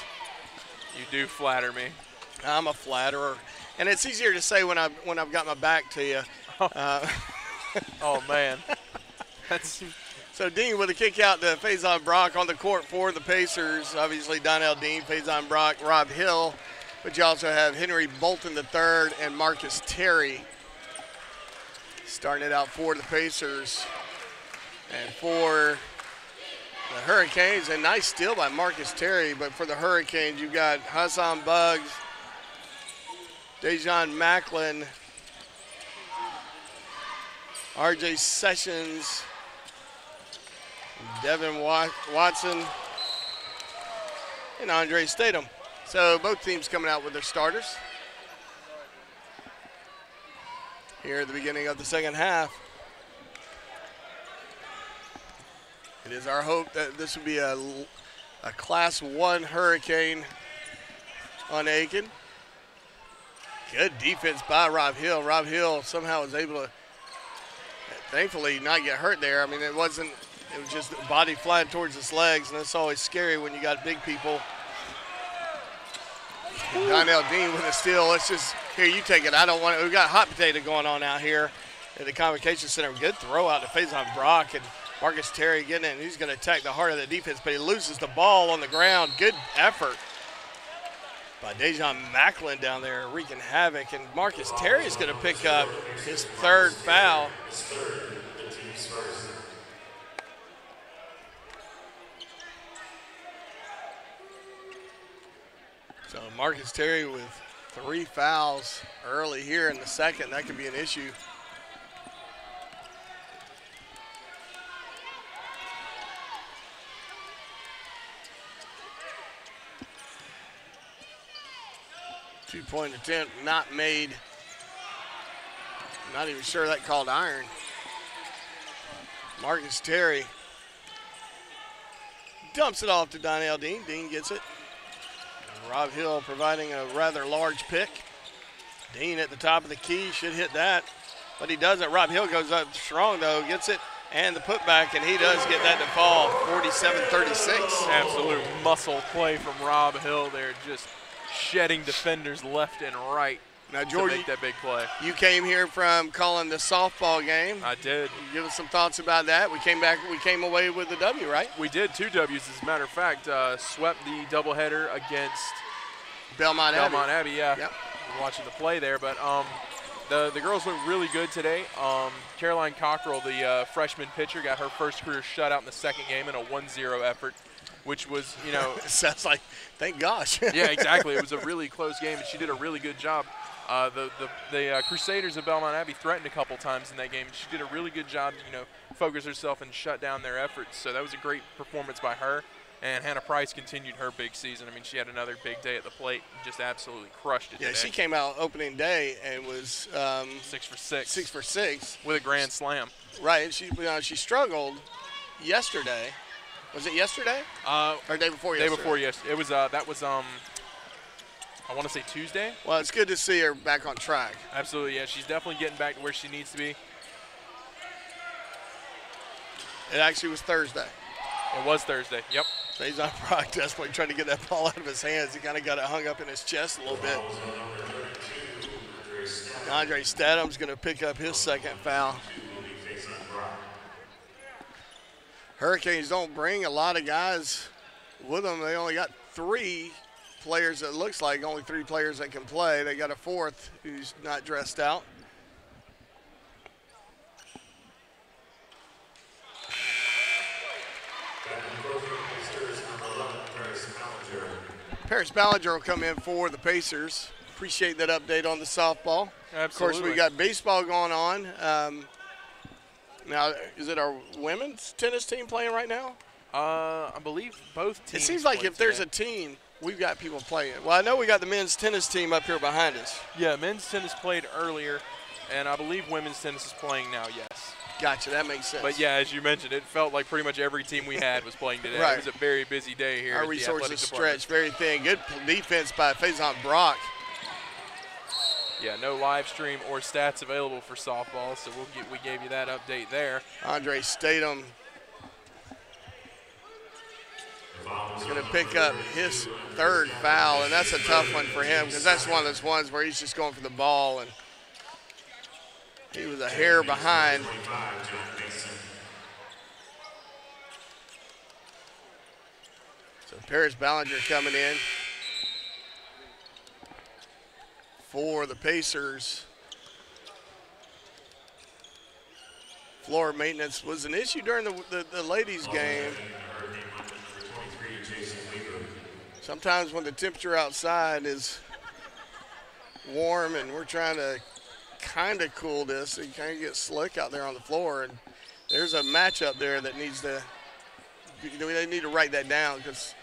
Speaker 5: You do flatter me.
Speaker 1: I'm a flatterer. And it's easier to say when I've got my back to you.
Speaker 5: Oh, man. That's...
Speaker 1: So Dean with a kick out to Faison Brock on the court for the Pacers. Obviously Donnell Dean, Faison Brock, Rob Hill. But you also have Henry Bolton III and Marcus Terry starting it out for the Pacers. And for the Hurricanes, a nice steal by Marcus Terry. But for the Hurricanes, you've got Hassan Buggs, Dejon Macklin, R.J. Sessions, Devin Watson, and Andre Statham. So both teams coming out with their starters here at the beginning of the second half. It is our hope that this will be a Class 1 Hurricane on Aiken. Good defense by Rob Hill. Rob Hill somehow was able to, thankfully, not get hurt there. I mean, it was just body flying towards his legs, and that's always scary when you got big people. Donnell Dean with a steal. Let's just, here, you take it. I don't want it. We've got hot potato going on out here at the Convocation Center. Good throw out to Faison Brock, and Marcus Terry getting in. He's going to attack the heart of the defense, but he loses the ball on the ground. Good effort by Dejon Macklin down there wreaking havoc, and Marcus Terry is going to pick up his third foul. So Marcus Terry with 3 fouls early here in the second. That could be an issue. Two-point attempt not made. Not even sure that called iron. Marcus Terry dumps it off to Donnell Dean. Dean gets it. Rob Hill providing a rather large pick. Dean at the top of the key, should hit that, but he doesn't. Rob Hill goes up strong though, gets it, and the putback, and he does get that to fall, 47-36.
Speaker 5: Absolute muscle play from Rob Hill there, just shedding defenders left and right. Now, Jordan, to make that big play.
Speaker 1: You came here from calling the softball game.
Speaker 5: I did.
Speaker 1: Give us some thoughts about that. We came away with the W, right?
Speaker 5: We did, 2 W's, as a matter of fact. Swept the doubleheader against
Speaker 1: Belmont
Speaker 5: Abbey, yeah.
Speaker 1: Yep.
Speaker 5: Watching the play there, but the girls looked really good today. Caroline Cockrell, the freshman pitcher, got her first career shutout in the second game in a 1-0 effort, which was, you know.
Speaker 1: Sounds like, thank gosh.
Speaker 5: Yeah, exactly. It was a really close game, and she did a really good job. The Crusaders of Belmont Abbey threatened a couple times in that game. She did a really good job to, you know, focus herself and shut down their efforts. So that was a great performance by her. And Hannah Price continued her big season. I mean, she had another big day at the plate and just absolutely crushed it.
Speaker 1: Yeah,
Speaker 5: today.
Speaker 1: She came out opening day and was
Speaker 5: 6 for 6.
Speaker 1: 6 for 6
Speaker 5: with a grand slam.
Speaker 1: Right, and she struggled yesterday. Was it yesterday? Or day before yesterday?
Speaker 5: Day before yesterday. It was that was I want to say Tuesday.
Speaker 1: Well, it's good to see her back on track.
Speaker 5: Absolutely, yeah. She's definitely getting back to where she needs to be.
Speaker 1: It actually was Thursday.
Speaker 5: It was Thursday, yep.
Speaker 1: Faison Brock desperately trying to get that ball out of his hands. He kind of got it hung up in his chest a little bit. Andre Statham's going to pick up his second foul. Hurricanes don't bring a lot of guys with them. They only got 3 players, it looks like, only 3 players that can play. They got a 4th who's not dressed out. Paris Ballinger will come in for the Pacers. Appreciate that update on the softball.
Speaker 5: Absolutely.
Speaker 1: Of course, we got baseball going on. Now, is it our women's tennis team playing right now?
Speaker 5: I believe both teams.
Speaker 1: It seems like if there's a team, we've got people playing. Well, I know we got the men's tennis team up here behind us.
Speaker 5: Yeah, men's tennis played earlier, and I believe women's tennis is playing now, yes.
Speaker 1: Gotcha, that makes sense.
Speaker 5: But, yeah, as you mentioned, it felt like pretty much every team we had was playing today.
Speaker 1: Right.
Speaker 5: It was a very busy day here.
Speaker 1: Our
Speaker 5: at
Speaker 1: resources
Speaker 5: the
Speaker 1: stretched very thin. Good defense by Faison Brock.
Speaker 5: Yeah, no live stream or stats available for softball, so we gave you that update there.
Speaker 1: Andre Statham is going to pick up his third foul, and that's a tough one for him because that's one of those ones where he's just going for the ball, and he was a hair behind. So Paris Ballinger coming in for the Pacers. Floor maintenance was an issue during the ladies' game. Sometimes when the temperature outside is warm and we're trying to kind of cool this, it kind of gets slick out there on the floor. And there's a matchup there that needs to, they need to write that down because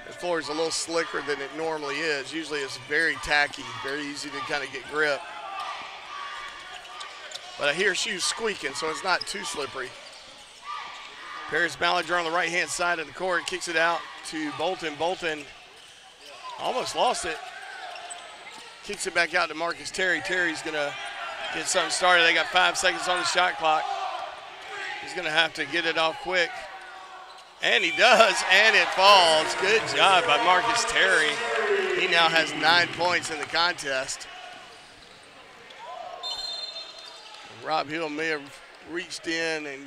Speaker 1: the floor is a little slicker than it normally is. Usually it's very tacky, very easy to kind of get grip. But I hear shoes squeaking, so it's not too slippery. Paris Ballinger on the right-hand side of the court, kicks it out to Bolton. Bolton almost lost it. Kicks it back out to Marcus Terry. Terry's going to get something started. They got 5 seconds on the shot clock. He's going to have to get it off quick. And he does, and it falls. Good job by Marcus Terry. He now has 9 points in the contest. Rob Hill may have reached in and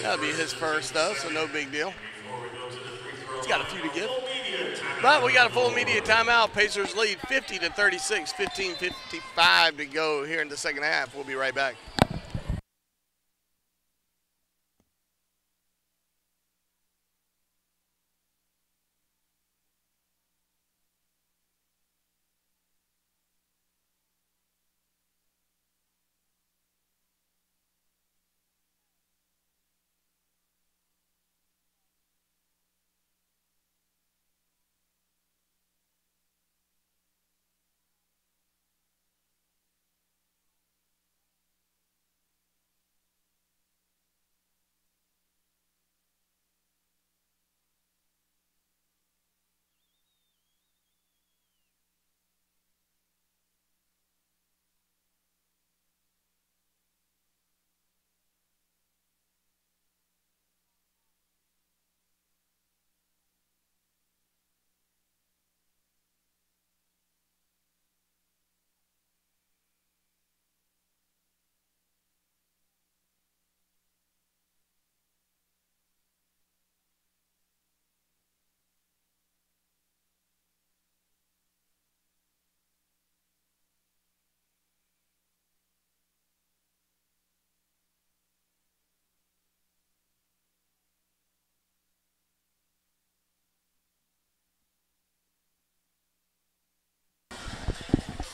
Speaker 1: that'll be his first though, so no big deal. He's got a few to give. But we got a full media timeout. Pacers lead 50-36, 15:55 to go here in the second half. We'll be right back.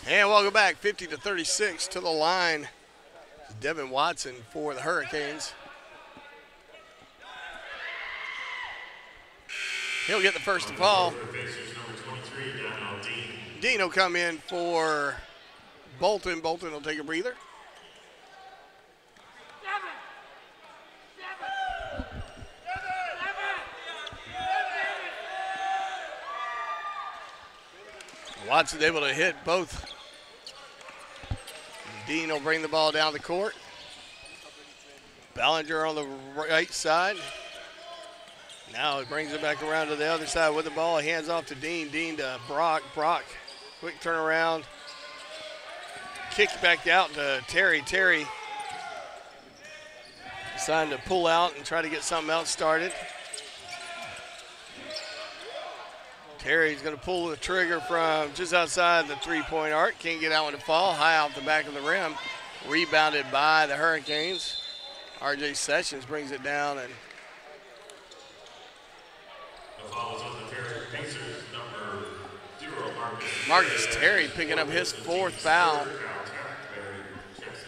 Speaker 1: And welcome back, 50-36 to the line. Devin Watson for the Hurricanes. He'll get the first to fall. Dean will come in for Bolton. Bolton will take a breather. Watson able to hit both. Dean will bring the ball down the court. Ballinger on the right side. Now he brings it back around to the other side with the ball. Hands off to Dean. Dean to Brock. Brock, quick turnaround. Kick back out to Terry. Terry deciding to pull out and try to get something else started. Terry's going to pull the trigger from just outside the three-point arc. Can't get that one to fall. High off the back of the rim. Rebounded by the Hurricanes. R.J. Sessions brings it down. And
Speaker 2: the foul is on the Pacers, number 0,
Speaker 1: Marcus Terry picking up his fourth foul.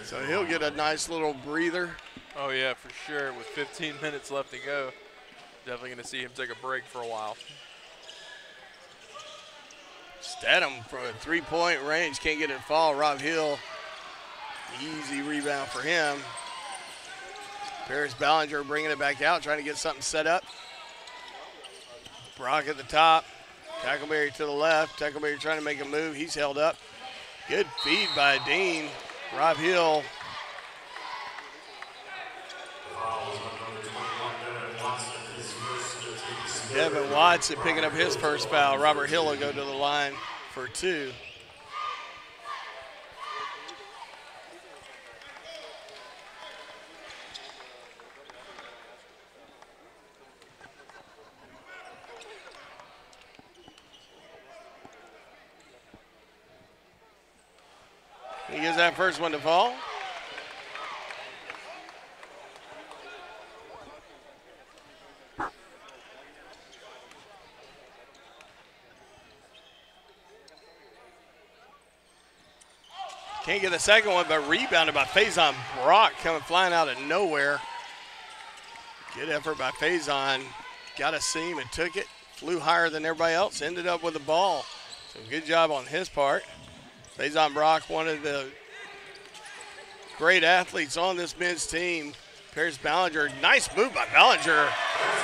Speaker 1: So he'll get a nice little breather.
Speaker 5: Oh, yeah, for sure. With 15 minutes left to go, definitely going to see him take a break for a while.
Speaker 1: Statham from a three-point range, can't get it to fall. Rob Hill, easy rebound for him. Paris Ballinger bringing it back out, trying to get something set up. Brock at the top. Tackleberry to the left. Tackleberry trying to make a move. He's held up. Good feed by Dean. Rob Hill. Devin Watson picking up his first foul. Robert Hill will go to the line for 2. He gets that first one to fall. Can't get the second one, but rebounded by Faison Brock coming flying out of nowhere. Good effort by Faison. Got a seam and took it. Flew higher than everybody else. Ended up with the ball. So good job on his part. Faison Brock, one of the great athletes on this men's team. Paris Ballinger. Nice move by Ballinger.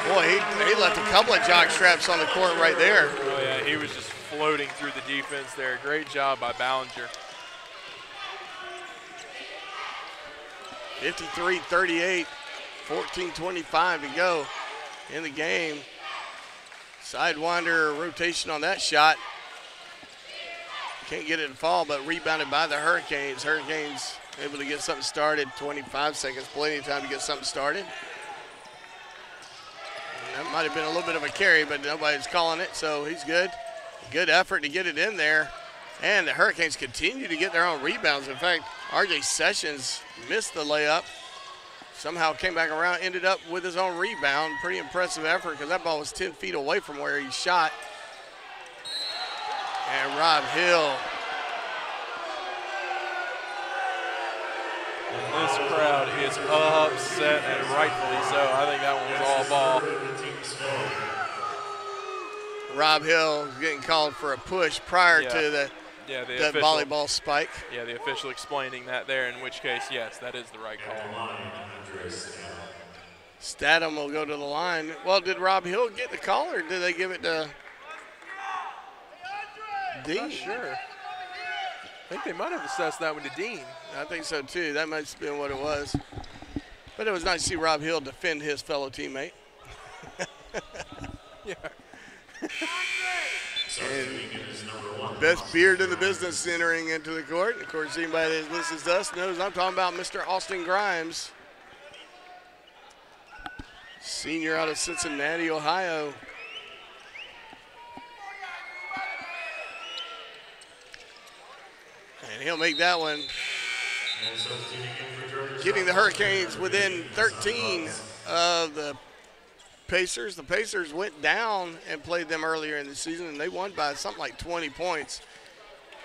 Speaker 1: Boy, he left a couple of jock straps on the court right there.
Speaker 5: Oh, yeah, he was just floating through the defense there. Great job by Ballinger.
Speaker 1: 53-38, 14:25 to go in the game. Sidewinder rotation on that shot. Can't get it to fall, but rebounded by the Hurricanes. Hurricanes able to get something started. 25 seconds, plenty of time to get something started. And that might have been a little bit of a carry, but nobody's calling it, so he's good. Good effort to get it in there. And the Hurricanes continue to get their own rebounds. In fact, R.J. Sessions missed the layup. Somehow came back around, ended up with his own rebound. Pretty impressive effort because that ball was 10 feet away from where he shot. And Rob Hill.
Speaker 5: And this crowd is upset, and rightfully so. I think that one was all ball.
Speaker 1: Rob Hill getting called for a push prior to the
Speaker 5: official,
Speaker 1: volleyball spike.
Speaker 5: Yeah, the official explaining that there, in which case, yes, that is the right call.
Speaker 1: Statham will go to the line. Well, did Rob Hill get the call, or did they give it to Dean?
Speaker 5: Not sure. I think they might have assessed that one to Dean.
Speaker 1: I think so, too. That must have been what it was. But it was nice to see Rob Hill defend his fellow teammate.
Speaker 5: Yeah.
Speaker 1: Best beard in the business entering into the court. Of course, anybody that listens to us knows I'm talking about Mr. Austin Grimes, senior out of Cincinnati, Ohio. And he'll make that one, getting the Hurricanes within 13 of the Pacers. The Pacers went down and played them earlier in the season, and they won by something like 20 points.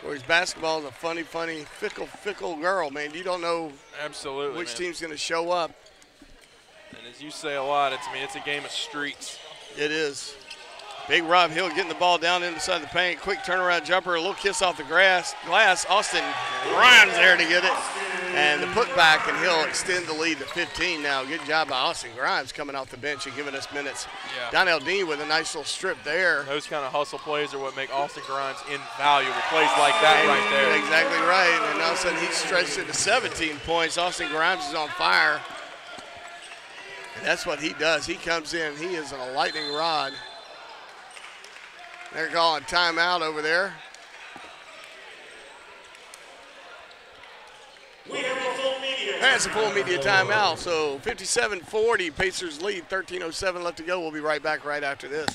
Speaker 1: Whereas basketball is a funny, fickle girl, man. You don't know
Speaker 5: absolutely
Speaker 1: which team's going to show up.
Speaker 5: And as you say a lot, it's a game of streaks.
Speaker 1: It is. Big Rob Hill getting the ball down inside the paint. Quick turnaround jumper, a little kiss off the glass. Austin Grimes there to get it. And the putback, and he'll extend the lead to 15 now. Good job by Austin Grimes coming off the bench and giving us minutes.
Speaker 5: Yeah.
Speaker 1: Donnell Dean with a nice little strip there.
Speaker 5: Those kind of hustle plays are what make Austin Grimes invaluable. Plays like that right there.
Speaker 1: Exactly right. And all of a sudden he stretched it to 17 points. Austin Grimes is on fire. And that's what he does. He comes in. He is a lightning rod. They're calling timeout over there. That's a full media timeout. So 57-40, Pacers lead, 13:07 left to go. We'll be right back right after this.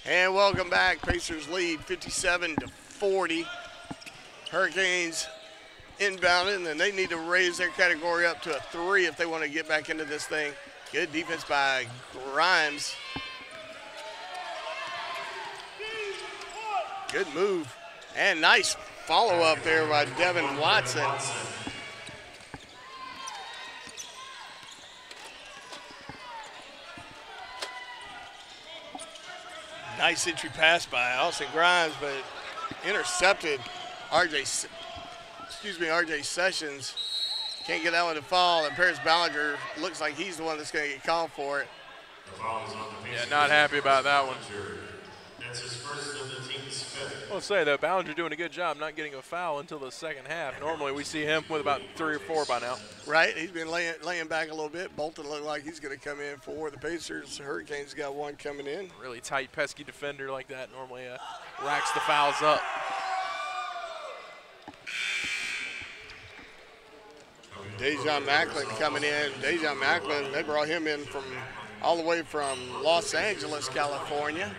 Speaker 1: And welcome back. Pacers lead 57-40. Hurricanes inbounding, and they need to raise their category up to a 3 if they want to get back into this thing. Good defense by Grimes. Good move. And nice follow-up there by Devin Watson. Nice entry pass by Austin Grimes, but intercepted. RJ Sessions can't get that one to fall, and Paris Ballinger looks like he's the one that's going to get called for it.
Speaker 5: Yeah, not happy about that one.
Speaker 2: That's his first of the team's 5th.
Speaker 5: I'll say that Ballinger doing a good job not getting a foul until the second half. Normally we see him with about 3 or 4 by now.
Speaker 1: Right, he's been laying back a little bit. Bolton looked like he's going to come in for the Pacers. Hurricanes got one coming in.
Speaker 5: Really tight, pesky defender like that normally racks the fouls up.
Speaker 1: Dejon Macklin coming in. Dejon Macklin, they brought him in from all the way from Los Angeles, California.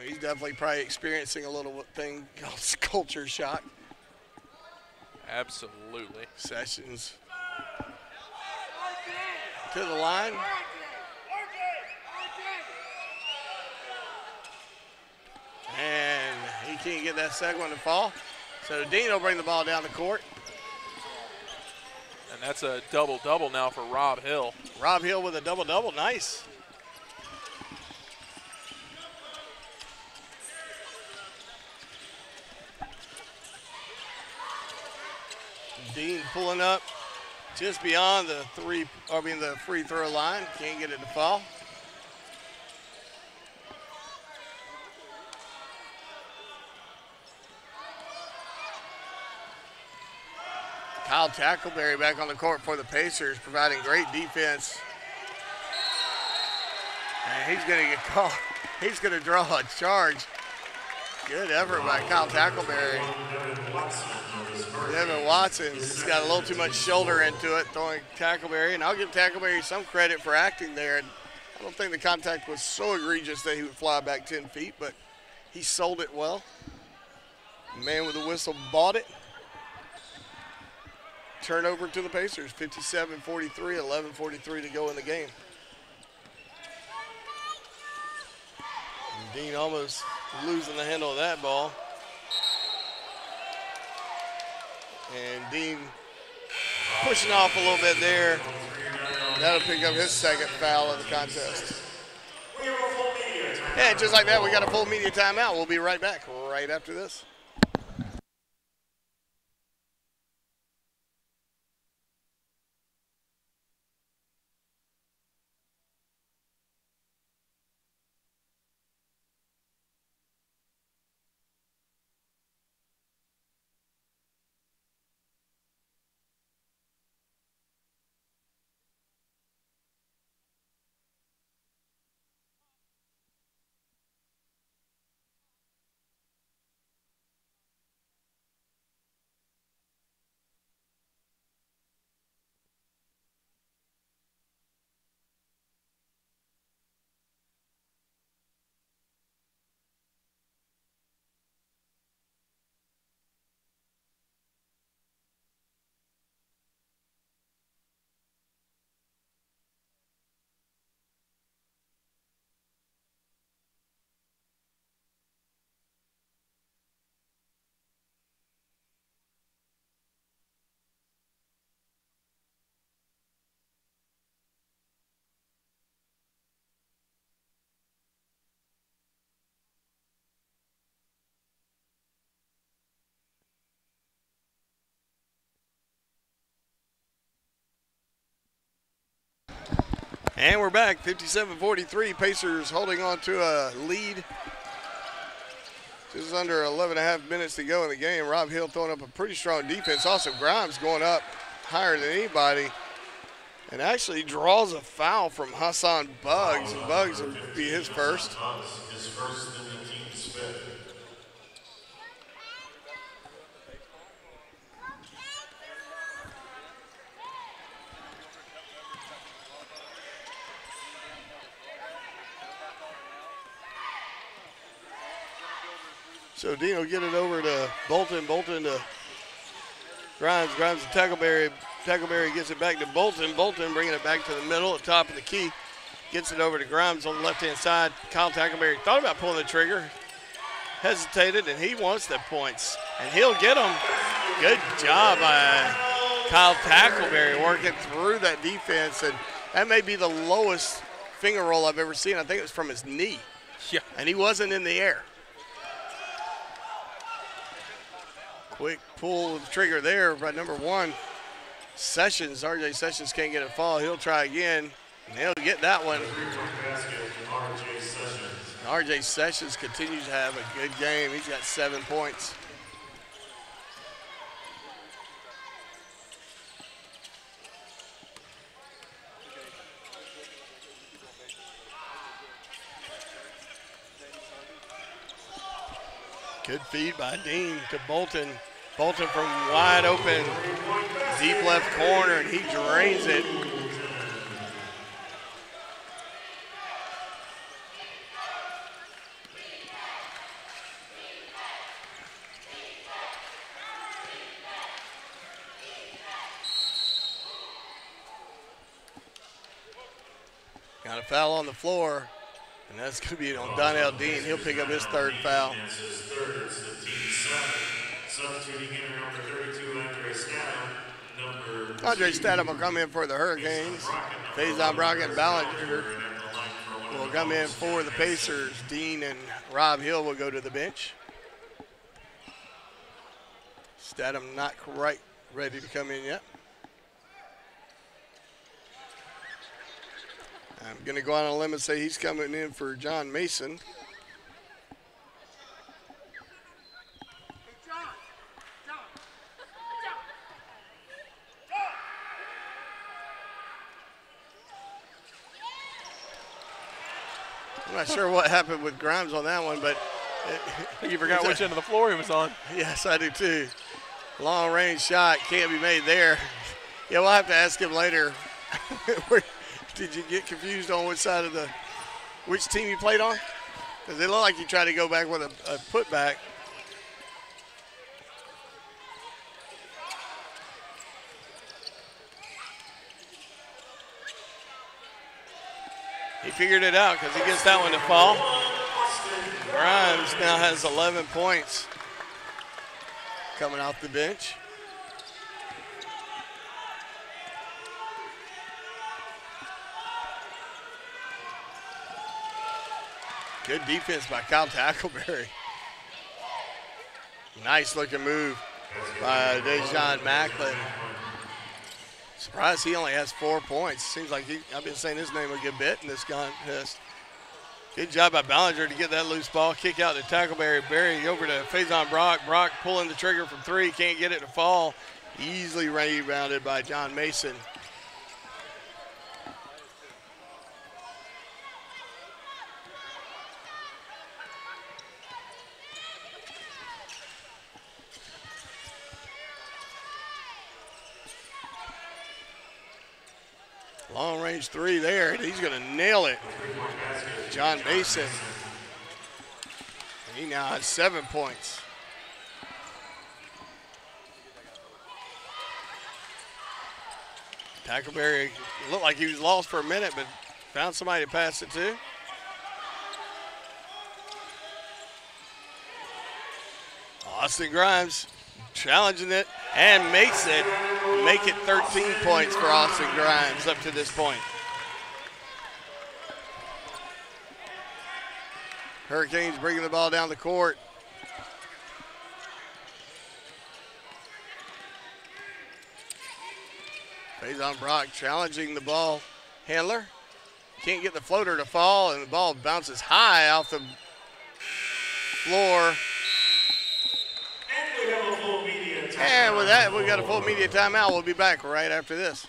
Speaker 1: He's definitely probably experiencing a little thing called culture shock.
Speaker 5: Absolutely.
Speaker 1: Sessions to the line. And he can't get that second one to fall. So Dean will bring the ball down the court.
Speaker 5: And that's a double-double now for Rob Hill.
Speaker 1: Rob Hill with a double-double, nice. Dean pulling up just beyond the the free throw line. Can't get it to fall. Kyle Tackleberry back on the court for the Pacers, providing great defense. And he's going to get caught. He's going to draw a charge. Good effort by Kyle Tackleberry. Devin Watson's got a little too much shoulder into it, throwing Tackleberry. And I'll give Tackleberry some credit for acting there. I don't think the contact was so egregious that he would fly back 10 feet, but he sold it well. Man with the whistle bought it. Turnover to the Pacers, 57-43, 11:43 to go in the game. And Dean almost losing the handle of that ball. And Dean pushing off a little bit there. That'll pick up his second foul of the contest. And just like that, we got a full media timeout. We'll be right back right after this. And we're back, 57-43. Pacers holding on to a lead. Just under 11 and a half minutes to go in the game. Rob Hill throwing up a pretty strong defense. Also, Grimes going up higher than anybody. And actually draws a foul from Hassan Buggs. And Buggs will be his first.
Speaker 2: His first in the team's 5th.
Speaker 1: So Dean will get it over to Bolton. Bolton to Grimes. Grimes to Tackleberry. Tackleberry gets it back to Bolton. Bolton bringing it back to the middle at top of the key. Gets it over to Grimes on the left-hand side. Kyle Tackleberry thought about pulling the trigger. Hesitated, and he wants the points. And he'll get them. Good job by Kyle Tackleberry working through that defense. And that may be the lowest finger roll I've ever seen. I think it was from his knee.
Speaker 5: Yeah.
Speaker 1: And he wasn't in the air. Quick pull of the trigger there by number 1. Sessions, RJ Sessions can't get a fall. He'll try again, and he'll get that one. RJ Sessions continues to have a good game. He's got 7 points. Good feed by Dean to Bolton. Bolton from wide open, deep left corner, and he drains it. Got a foul on the floor, and that's going to be on Donnell Dean. He'll pick up his 3rd foul.
Speaker 2: Substituting in number 32, Andre Statham.
Speaker 1: Andre Statham will come in for the Hurricanes. Faison Brockett and Ballinger will come in for the Pacers. Dean and Rob Hill will go to the bench. Statham not quite ready to come in yet. I'm going to go on a limb and say he's coming in for John Mason. I'm not sure what happened with Grimes on that one, but
Speaker 5: I think you forgot which end of the floor he was on.
Speaker 1: Yes, I do too. Long range shot can't be made there. Yeah, we'll have to ask him later. Did you get confused on which team you played on? Because it looked like you tried to go back with a putback. He figured it out because he gets that one to fall. Grimes now has 11 points coming off the bench. Good defense by Kyle Tackleberry. Nice looking move by Dejon Macklin. Surprised he only has 4 points. Seems like I've been saying his name a good bit in this contest. Good job by Ballinger to get that loose ball. Kick out to Tackleberry. Berry over to Faison Brock. Brock pulling the trigger from 3. Can't get it to fall. Easily rebounded by John Mason. Long range 3 there, and he's going to nail it. John Mason. And he now has 7 points. Tackleberry looked like he was lost for a minute, but found somebody to pass it to. Austin Grimes challenging it and makes it. Make it 13 points for Austin Grimes up to this point. Hurricanes bringing the ball down the court. Faison Brock challenging the ball handler. Can't get the floater to fall, and the ball bounces high off the floor. And with that, we've got a full media timeout. We'll be back right after this.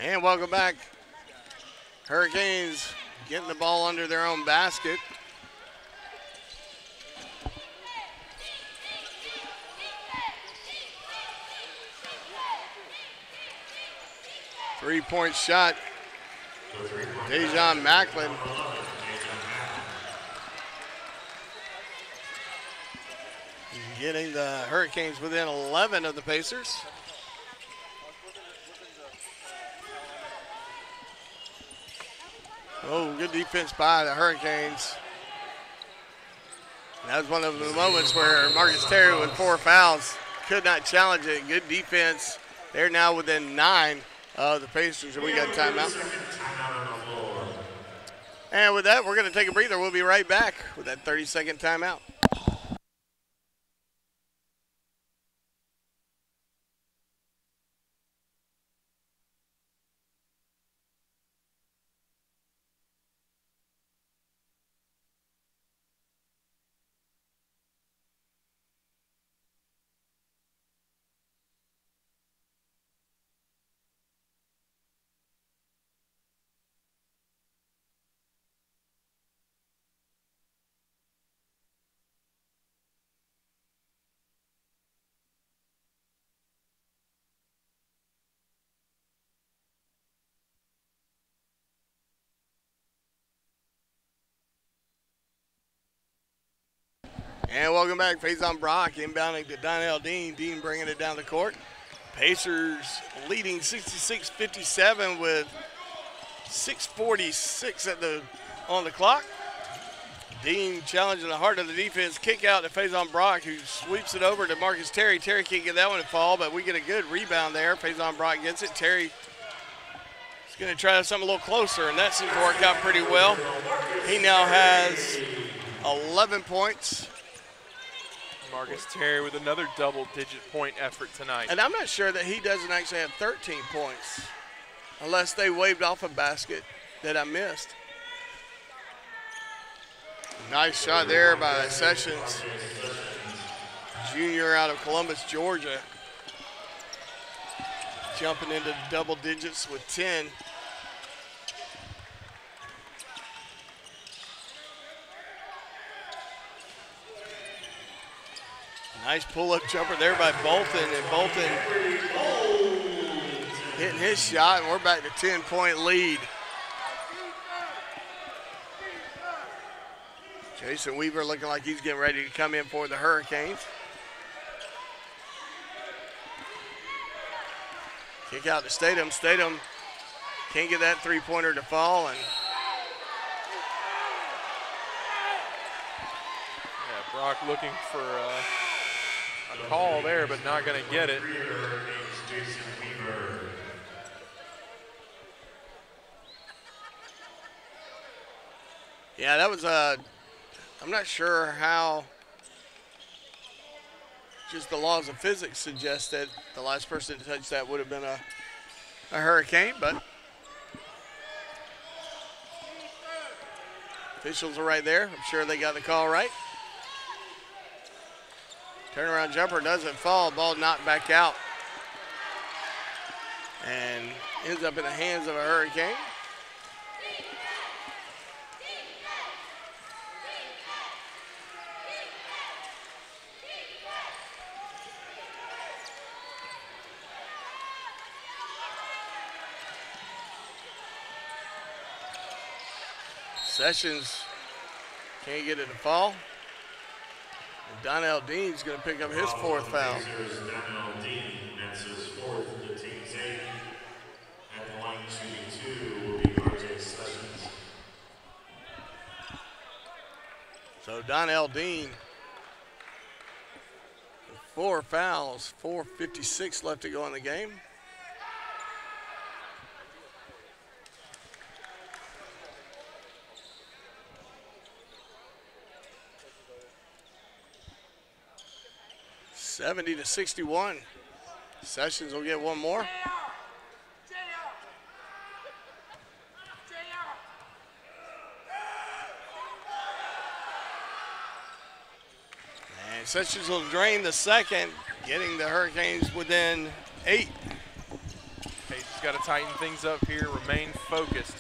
Speaker 1: And welcome back. Hurricanes getting the ball under their own basket. Three-point shot. Dejon Macklin. Getting the Hurricanes within 11 of the Pacers. Oh, good defense by the Hurricanes. That was one of the moments where Marcus Terry with 4 fouls could not challenge it. Good defense. They're now within 9 of the Pacers, and we got a timeout. And with that, we're going to take a breather. We'll be right back with that 30-second timeout. And welcome back. Faison Brock inbounding to Donnell Dean. Dean bringing it down the court. Pacers leading 66-57 with 6:46 on the clock. Dean challenging the heart of the defense. Kick out to Faison Brock, who sweeps it over to Marcus Terry. Terry can't get that one to fall, but we get a good rebound there. Faison Brock gets it. Terry is going to try something a little closer, and that seems to work out pretty well. He now has 11 points.
Speaker 5: Marcus Terry with another double-digit point effort tonight.
Speaker 1: And I'm not sure that he doesn't actually have 13 points, unless they waved off a basket that I missed. Nice shot there by Sessions, junior out of Columbus, Georgia. Jumping into double digits with 10. Nice pull-up jumper there by Bolton, and Bolton hitting his shot, and we're back to 10-point lead. Jason Weaver looking like he's getting ready to come in for the Hurricanes. Kick out to Statham. Statham can't get that three-pointer to fall, and
Speaker 5: yeah, Brock looking for a call there, but not going to get it.
Speaker 1: Yeah, that was I'm not sure how just the laws of physics suggest that the last person to touch that would have been a Hurricane, but officials are right there. I'm sure they got the call right. Turnaround jumper doesn't fall. Ball knocked back out and ends up in the hands of a Hurricane. Sessions can't get it to fall. And Donnell Dean's going to pick up his 4th foul.
Speaker 2: Donnell Dean, that's his 4th, the team's 8th. At the line shooting 2 will be RJ Sessions.
Speaker 1: So Donnell Dean, 4 fouls, 4:56 left to go in the game. (70-61). Sessions will get one more. And Sessions will drain the second, getting the Hurricanes within 8.
Speaker 5: Pacers just got to tighten things up here, remain focused.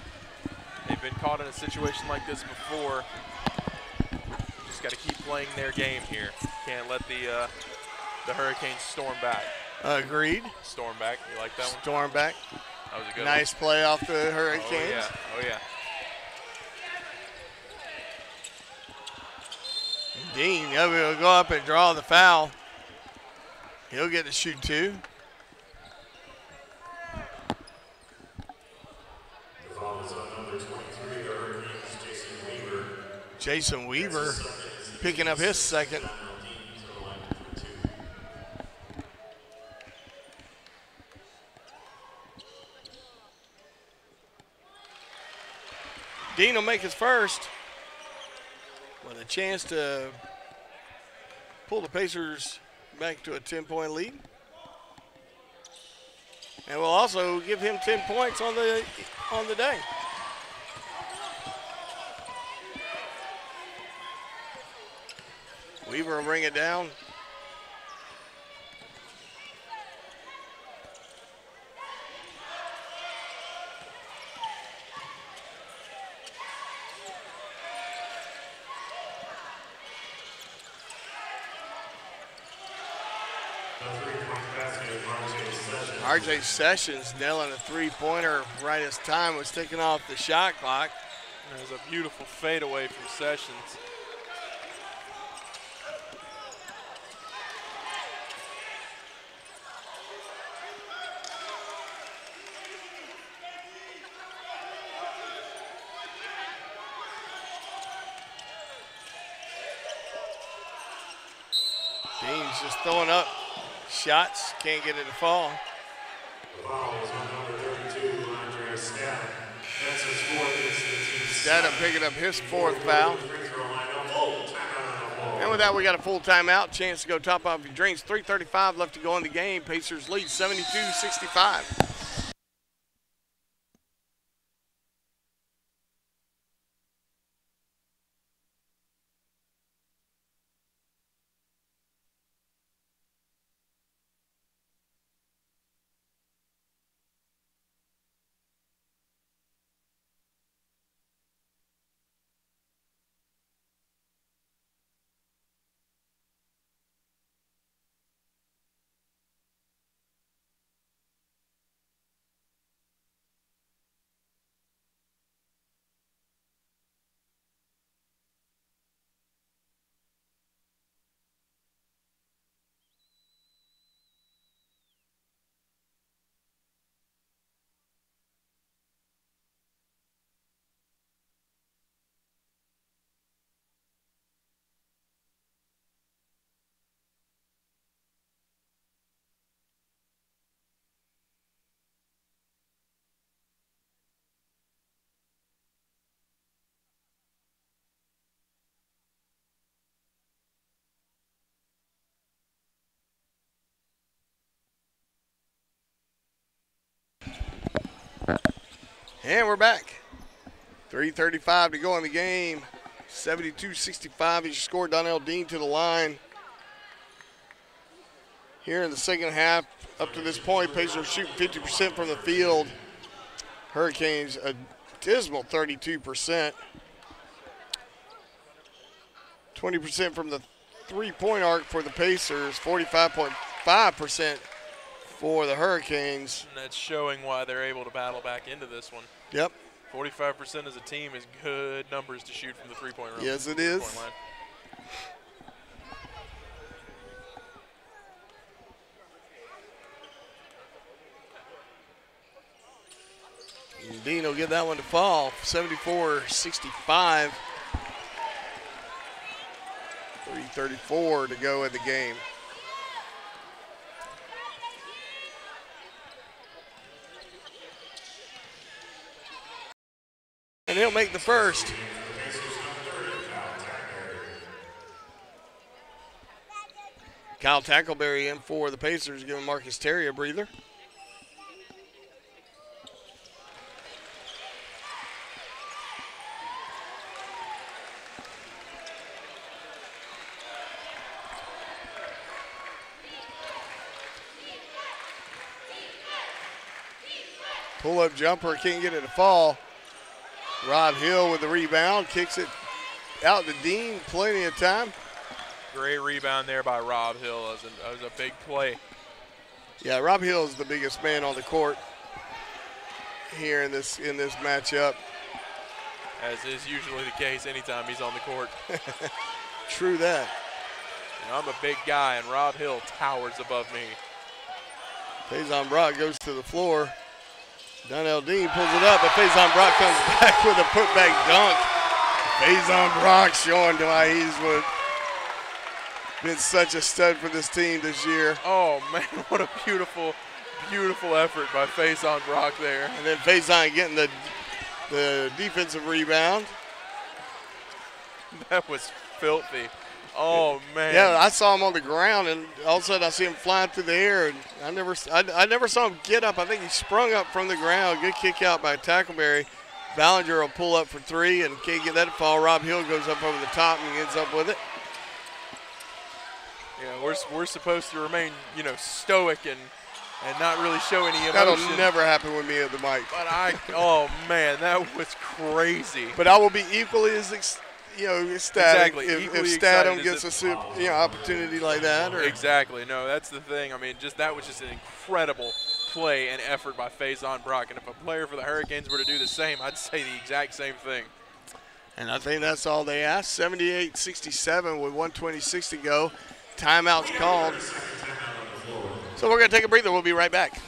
Speaker 5: They've been caught in a situation like this before. Just got to keep playing their game here. Can't let the Hurricanes storm back.
Speaker 1: Agreed.
Speaker 5: Storm back. You like that one?
Speaker 1: Storm back.
Speaker 5: That was a good
Speaker 1: nice
Speaker 5: one.
Speaker 1: play off the Hurricanes.
Speaker 5: Oh, yeah. Oh, yeah.
Speaker 1: Dean, will go up and draw the foul. He'll get to shoot 2.
Speaker 2: The foul is on number 23, the Hurricanes,
Speaker 1: Jason Weaver picking up his second. Dean will make his first with a chance to pull the Pacers back to a 10-point lead. And we'll also give him 10 points on the day. Weaver will bring it down. RJ Sessions nailing a three-pointer right as time was ticking off the shot clock.
Speaker 5: There's a beautiful fadeaway from Sessions.
Speaker 1: Dean's just throwing up shots, can't get it to fall.
Speaker 2: The foul is on number 32, Andre Statham. That's his fourth against the team.
Speaker 1: Statham picking up his fourth foul. And with that, we got a full timeout. Chance to go top off your drinks. 3:35 left to go in the game. Pacers lead 72-65. And we're back. 3:35 to go in the game. 72-65 is your score. Donnell Dean to the line. Here in the second half, up to this point, Pacers shooting 50% from the field. Hurricanes a dismal 32%. 20% from the three-point arc for the Pacers, 45.5% for the Hurricanes.
Speaker 5: And that's showing why they're able to battle back into this one.
Speaker 1: Yep.
Speaker 5: 45% as a team is good numbers to shoot from the three-point line.
Speaker 1: Yes, it is. Dean will get that one to fall. 74-65. 3:34 to go in the game. And he'll make the first. Kyle Tackleberry in for the Pacers, giving Marcus Terry a breather. Pull-up jumper, can't get it to fall. Rob Hill with the rebound, kicks it out to Dean, plenty of time.
Speaker 5: Great rebound there by Rob Hill. That was a big play.
Speaker 1: Yeah, Rob Hill is the biggest man on the court here in this matchup.
Speaker 5: As is usually the case anytime he's on the court.
Speaker 1: True that.
Speaker 5: You know, I'm a big guy, and Rob Hill towers above me.
Speaker 1: Faison Brock goes to the floor. Donnell Dean pulls it up, but Faison Brock comes back with a putback dunk. Faison Brock showing why he's been such a stud for this team this year.
Speaker 5: Oh, man, what a beautiful, beautiful effort by Faison Brock there.
Speaker 1: And then Faison getting the defensive rebound.
Speaker 5: That was filthy. Oh, man.
Speaker 1: Yeah, I saw him on the ground, and all of a sudden I see him flying through the air, and I never saw him get up. I think he sprung up from the ground. Good kick out by Tackleberry. Ballinger will pull up for three and can't get that to fall. Rob Hill goes up over the top and ends up with it.
Speaker 5: Yeah, we're supposed to remain, you know, stoic and not really show any emotion.
Speaker 1: That'll never happen with me at the mic.
Speaker 5: But oh man, that was crazy.
Speaker 1: But I will be equally as ecstatic if Stadham gets a opportunity like that.
Speaker 5: Exactly. No, that's the thing. I mean, that was just an incredible play and effort by Faison Brock. And if a player for the Hurricanes were to do the same, I'd say the exact same thing.
Speaker 1: And I think that's all they asked. 78-67 with 1:26 to go. Timeout's called. So we're going to take a breather. We'll be right back.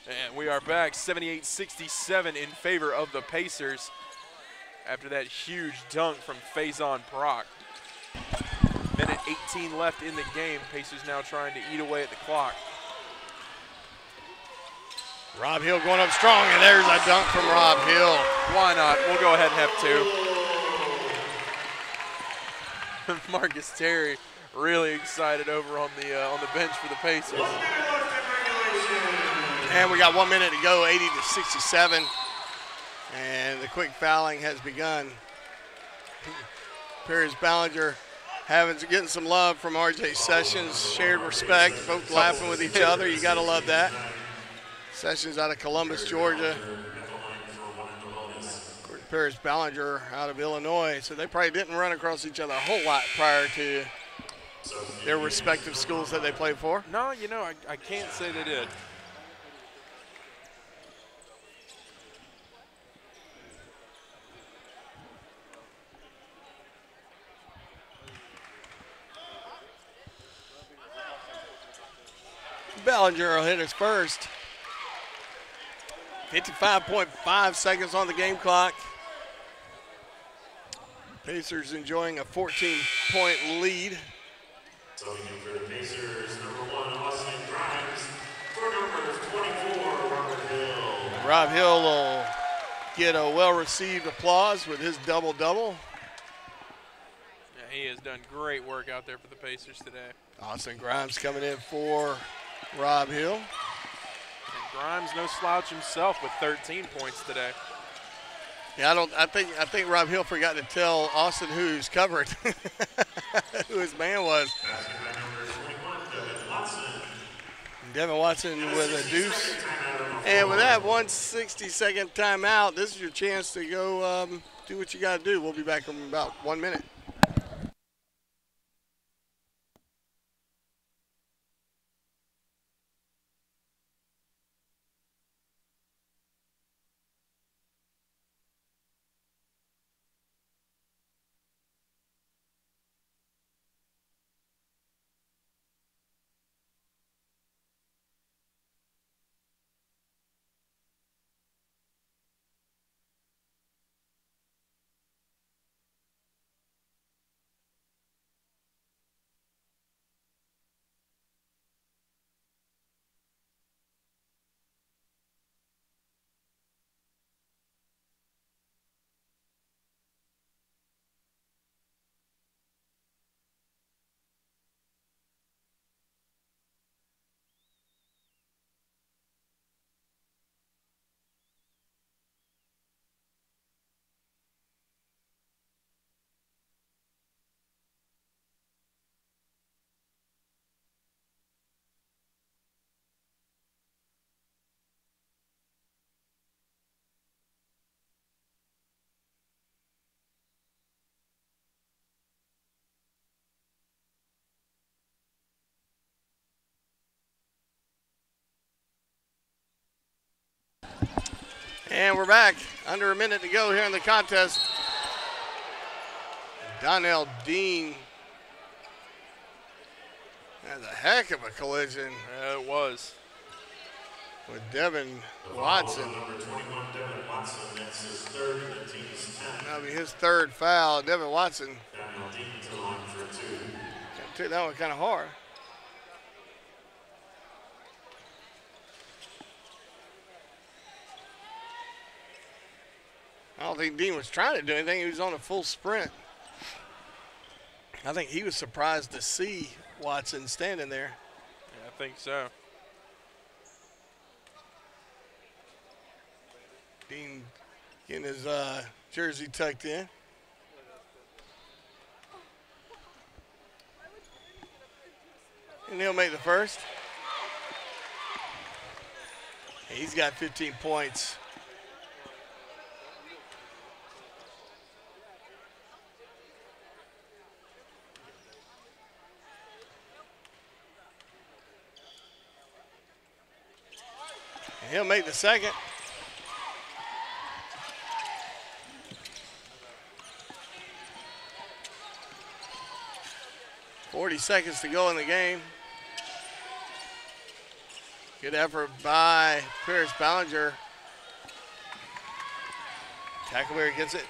Speaker 5: And we are back 78-67 in favor of the Pacers after that huge dunk from Faison Brock. Minute 18 left in the game. Pacers now trying to eat away at the clock.
Speaker 1: Rob Hill going up strong, and there's a dunk from Rob Hill.
Speaker 5: Why not? We'll go ahead and have two. Marcus Terry really excited over on the bench for the Pacers.
Speaker 1: And we got 1 minute to go, 80-67. And the quick fouling has begun. Paris Ballinger getting some love from R.J. Sessions. Shared respect, both laughing with each other. You got to love that. Sessions out of Columbus, Georgia. Paris Ballinger out of Illinois. So they probably didn't run across each other a whole lot prior to their respective schools that they played for.
Speaker 5: No, you know, I can't say they did.
Speaker 1: Ballinger will hit his first. 55.5 seconds on the game clock. Pacers enjoying a 14-point lead.
Speaker 2: So for the Pacers, number 1, Austin Grimes. For number 24, Robert Hill.
Speaker 1: Rob Hill will get a well-received applause with his double-double.
Speaker 5: Yeah, he has done great work out there for the Pacers today.
Speaker 1: Austin Grimes coming in for Rob Hill.
Speaker 5: And Grimes, no slouch himself, with 13 points today.
Speaker 1: Yeah, I think Rob Hill forgot to tell Austin who he was covering, who his man was. Devin Watson with a deuce. And with that 160-second timeout, this is your chance to go do what you got to do. We'll be back in about 1 minute. And we're back. Under a minute to go here in the contest. Donnell Dean has a heck of a collision.
Speaker 5: Yeah, it was.
Speaker 1: With Devin Watson.
Speaker 2: Number 21, Devin Watson. That's his third, and the team's 10.
Speaker 1: That'll be his third foul. Devin Watson.
Speaker 2: Donnell Dean to the line for 2.
Speaker 1: Took that one kind of hard. I don't think Dean was trying to do anything. He was on a full sprint. I think he was surprised to see Watson standing there.
Speaker 5: Yeah, I think so.
Speaker 1: Dean getting his jersey tucked in. And he'll make the first. He's got 15 points. And he'll make the second. .40 seconds to go in the game. Good effort by Paris Ballinger. Tackleberry gets it.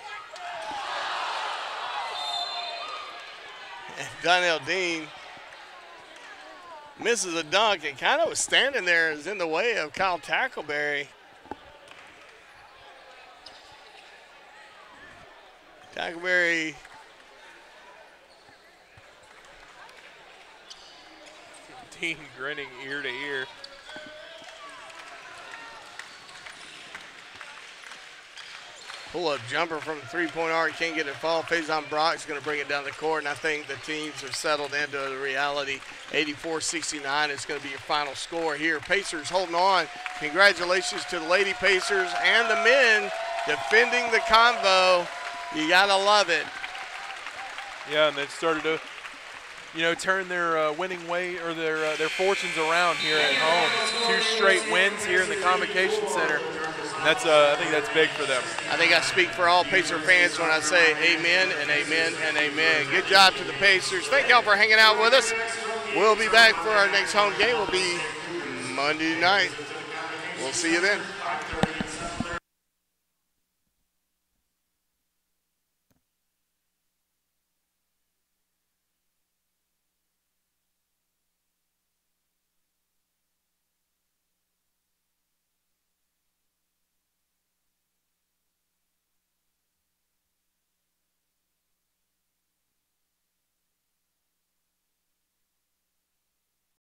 Speaker 1: And Donnell Dean misses a dunk and kind of was standing there, is in the way of Kyle Tackleberry. Tackleberry
Speaker 5: Dean grinning ear to ear.
Speaker 1: Pull-up jumper from the three-point arc, can't get it fall. Faison Brock's going to bring it down the court, and I think the teams have settled into the reality. 84-69 is going to be your final score here. Pacers holding on. Congratulations to the Lady Pacers and the men defending the convo. You got to love it.
Speaker 5: Yeah, and they started to, turn their winning way or their fortunes around here at home. 2 straight wins here in the Convocation Center. That's I think that's big for them.
Speaker 1: I think I speak for all Pacer fans when I say amen and amen and amen. Good job to the Pacers. Thank y'all for hanging out with us. We'll be back for our next home game. Will be Monday night. We'll see you then.